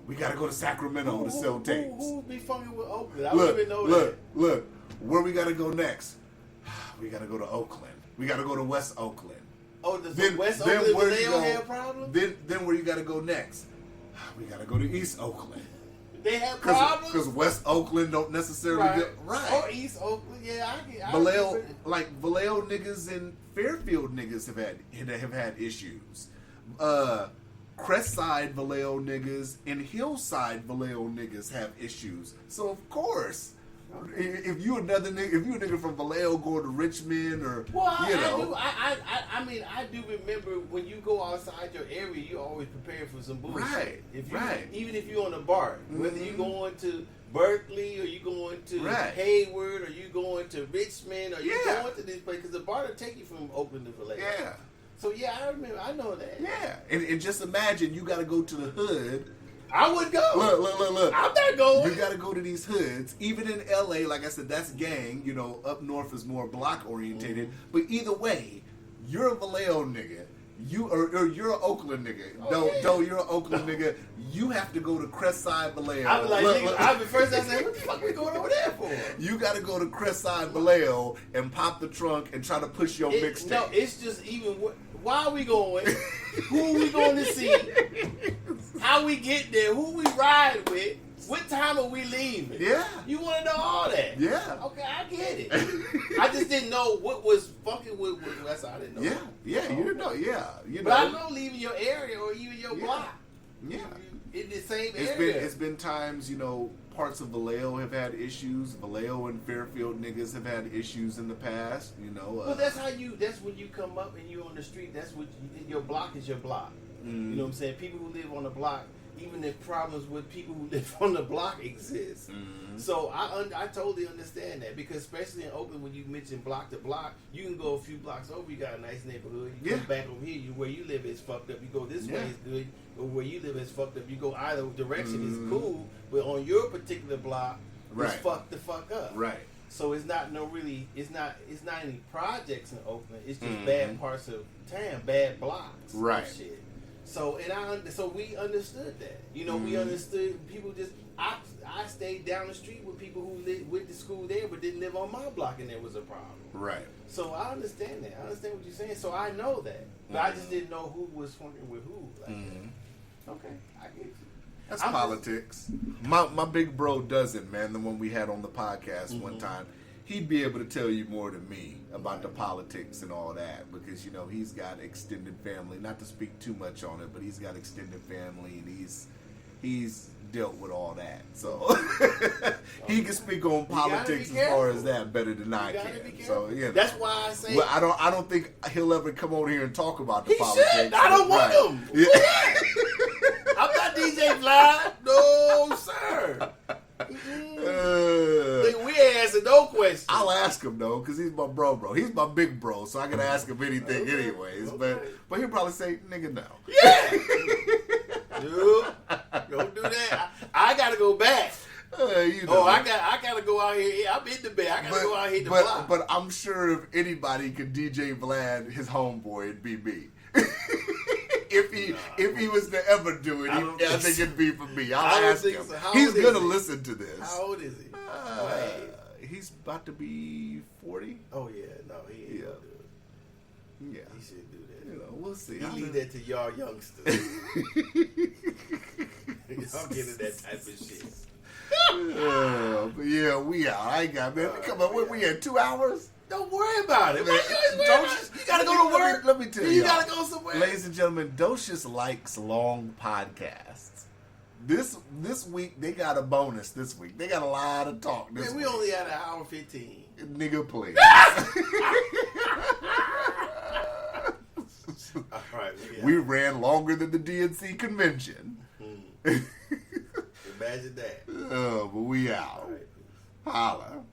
We gotta go to Sacramento to sell tapes. Who be fucking with Oakland? I don't even know that. Look, where we gotta go next? We gotta go to Oakland. We gotta go to West Oakland. Oh, does West Oakland, where Vallejo you go, have problems? Then where you gotta go next? We gotta go to East Oakland. They have problems. Because West Oakland don't necessarily Right. get right. Or East Oakland, yeah, I Vallejo, get it. like Vallejo niggas and Fairfield niggas have had issues. Crestside Vallejo niggas and Hillside Vallejo niggas have issues. So of course, if you a nigga from Vallejo going to Richmond or I mean, I do remember when you go outside your area, you always prepare for some bullshit. Right, If you, right. Even if you're on the BART, whether you going to Berkeley or you going to Right. Hayward or you going to Richmond or you Yeah. going to this place, because the BART will take you from Oakland to Vallejo. yeah. So yeah, I remember. I know that. Yeah, and just imagine you got to go to the hood. I would go. Look. I'm not going. You got to go to these hoods. Even in LA, like I said, that's gang. You know, up north is more block orientated. Mm-hmm. But either way, you're a Vallejo nigga. Or you're an Oakland nigga. Oh, You're an Oakland nigga. You have to go to Crestside Vallejo. I was like, Look. I was first. I said, what the fuck we going over there for? You got to go to Crestside Vallejo and pop the trunk and try to push your mixtape. No, it's just even. Why are we going? Who are we going to see? How we get there? Who we ride with? What time are we leaving? Yeah. You want to know all that? Yeah. Okay, I get it. I just didn't know what was fucking with West. I didn't know. Yeah, you know, yeah. You But I know. know leaving your area or even your block. Yeah. In the same It's area. been times, you know, parts of Vallejo have had issues. Vallejo and Fairfield niggas have had issues in the past, you know. Well, that's when you come up and you're on the street, that's what your block is your block. You know what I'm saying? People who live on the block, even if problems with people who live on the block exist. So I totally understand that, because especially in Oakland, when you mention block to block, you can go a few blocks over, you got a nice neighborhood. You come back over here, where you live is fucked up. You go this way is good, or where you live is fucked up. You go either direction is cool, but on your particular block, it's fucked the fuck up. Right. So it's not it's not any projects in Oakland. It's just bad parts of town, bad blocks, Right. and shit. So so we understood that. You know, we understood people just. I stayed down the street with people who went to school there but didn't live on my block, and there was a problem. Right. So I understand that. I understand what you're saying. So I know that, but I just didn't know who was fucking with who. Like that. Okay, I get you. That's politics. My big bro doesn't, man. The one we had on the podcast one time. He'd be able to tell you more than me about the politics and all that, because, you know, he's got extended family. Not to speak too much on it, but he's got extended family, and he's dealt with all that. So he can speak on politics as far as that better than I can. So yeah, That's why I say. well, I don't think he'll ever come on here and talk about the He politics. should. I don't want him. Yeah. I'm not DJ Vlad. No, sir. We ain't answering no questions. I'll ask him though, because he's my bro. He's my big bro, so I can ask him anything anyways. But he'll probably say, "Nigga, no." Yeah. Dude, don't do that. I gotta go back. You know. I gotta go out here. I'm in the bed. I gotta go out here to block. But I'm sure if anybody could DJ Vlad, his homeboy, it'd be me. If he was to ever do it, I think it'd be for me. I'll ask him. So. He's gonna listen to this. How old is he? He's about to be 40. Oh yeah, no, he ain't gonna do it. Yeah, He should do that. you know, we'll see. You leave that to y'all youngsters. Y'all get in that type of shit. But yeah, we out. I ain't got, man. Come on, what we at 2 hours? Don't worry about it. Man, You gotta go to work. Let me tell you. You gotta go somewhere. Ladies and gentlemen, Docious likes long podcasts. This week, they got a bonus this week. They got a lot of talk this Man, week. we only had an hour 15. Nigga, please. All right, We ran longer than the DNC convention. Imagine that. But we out. All right. Holla.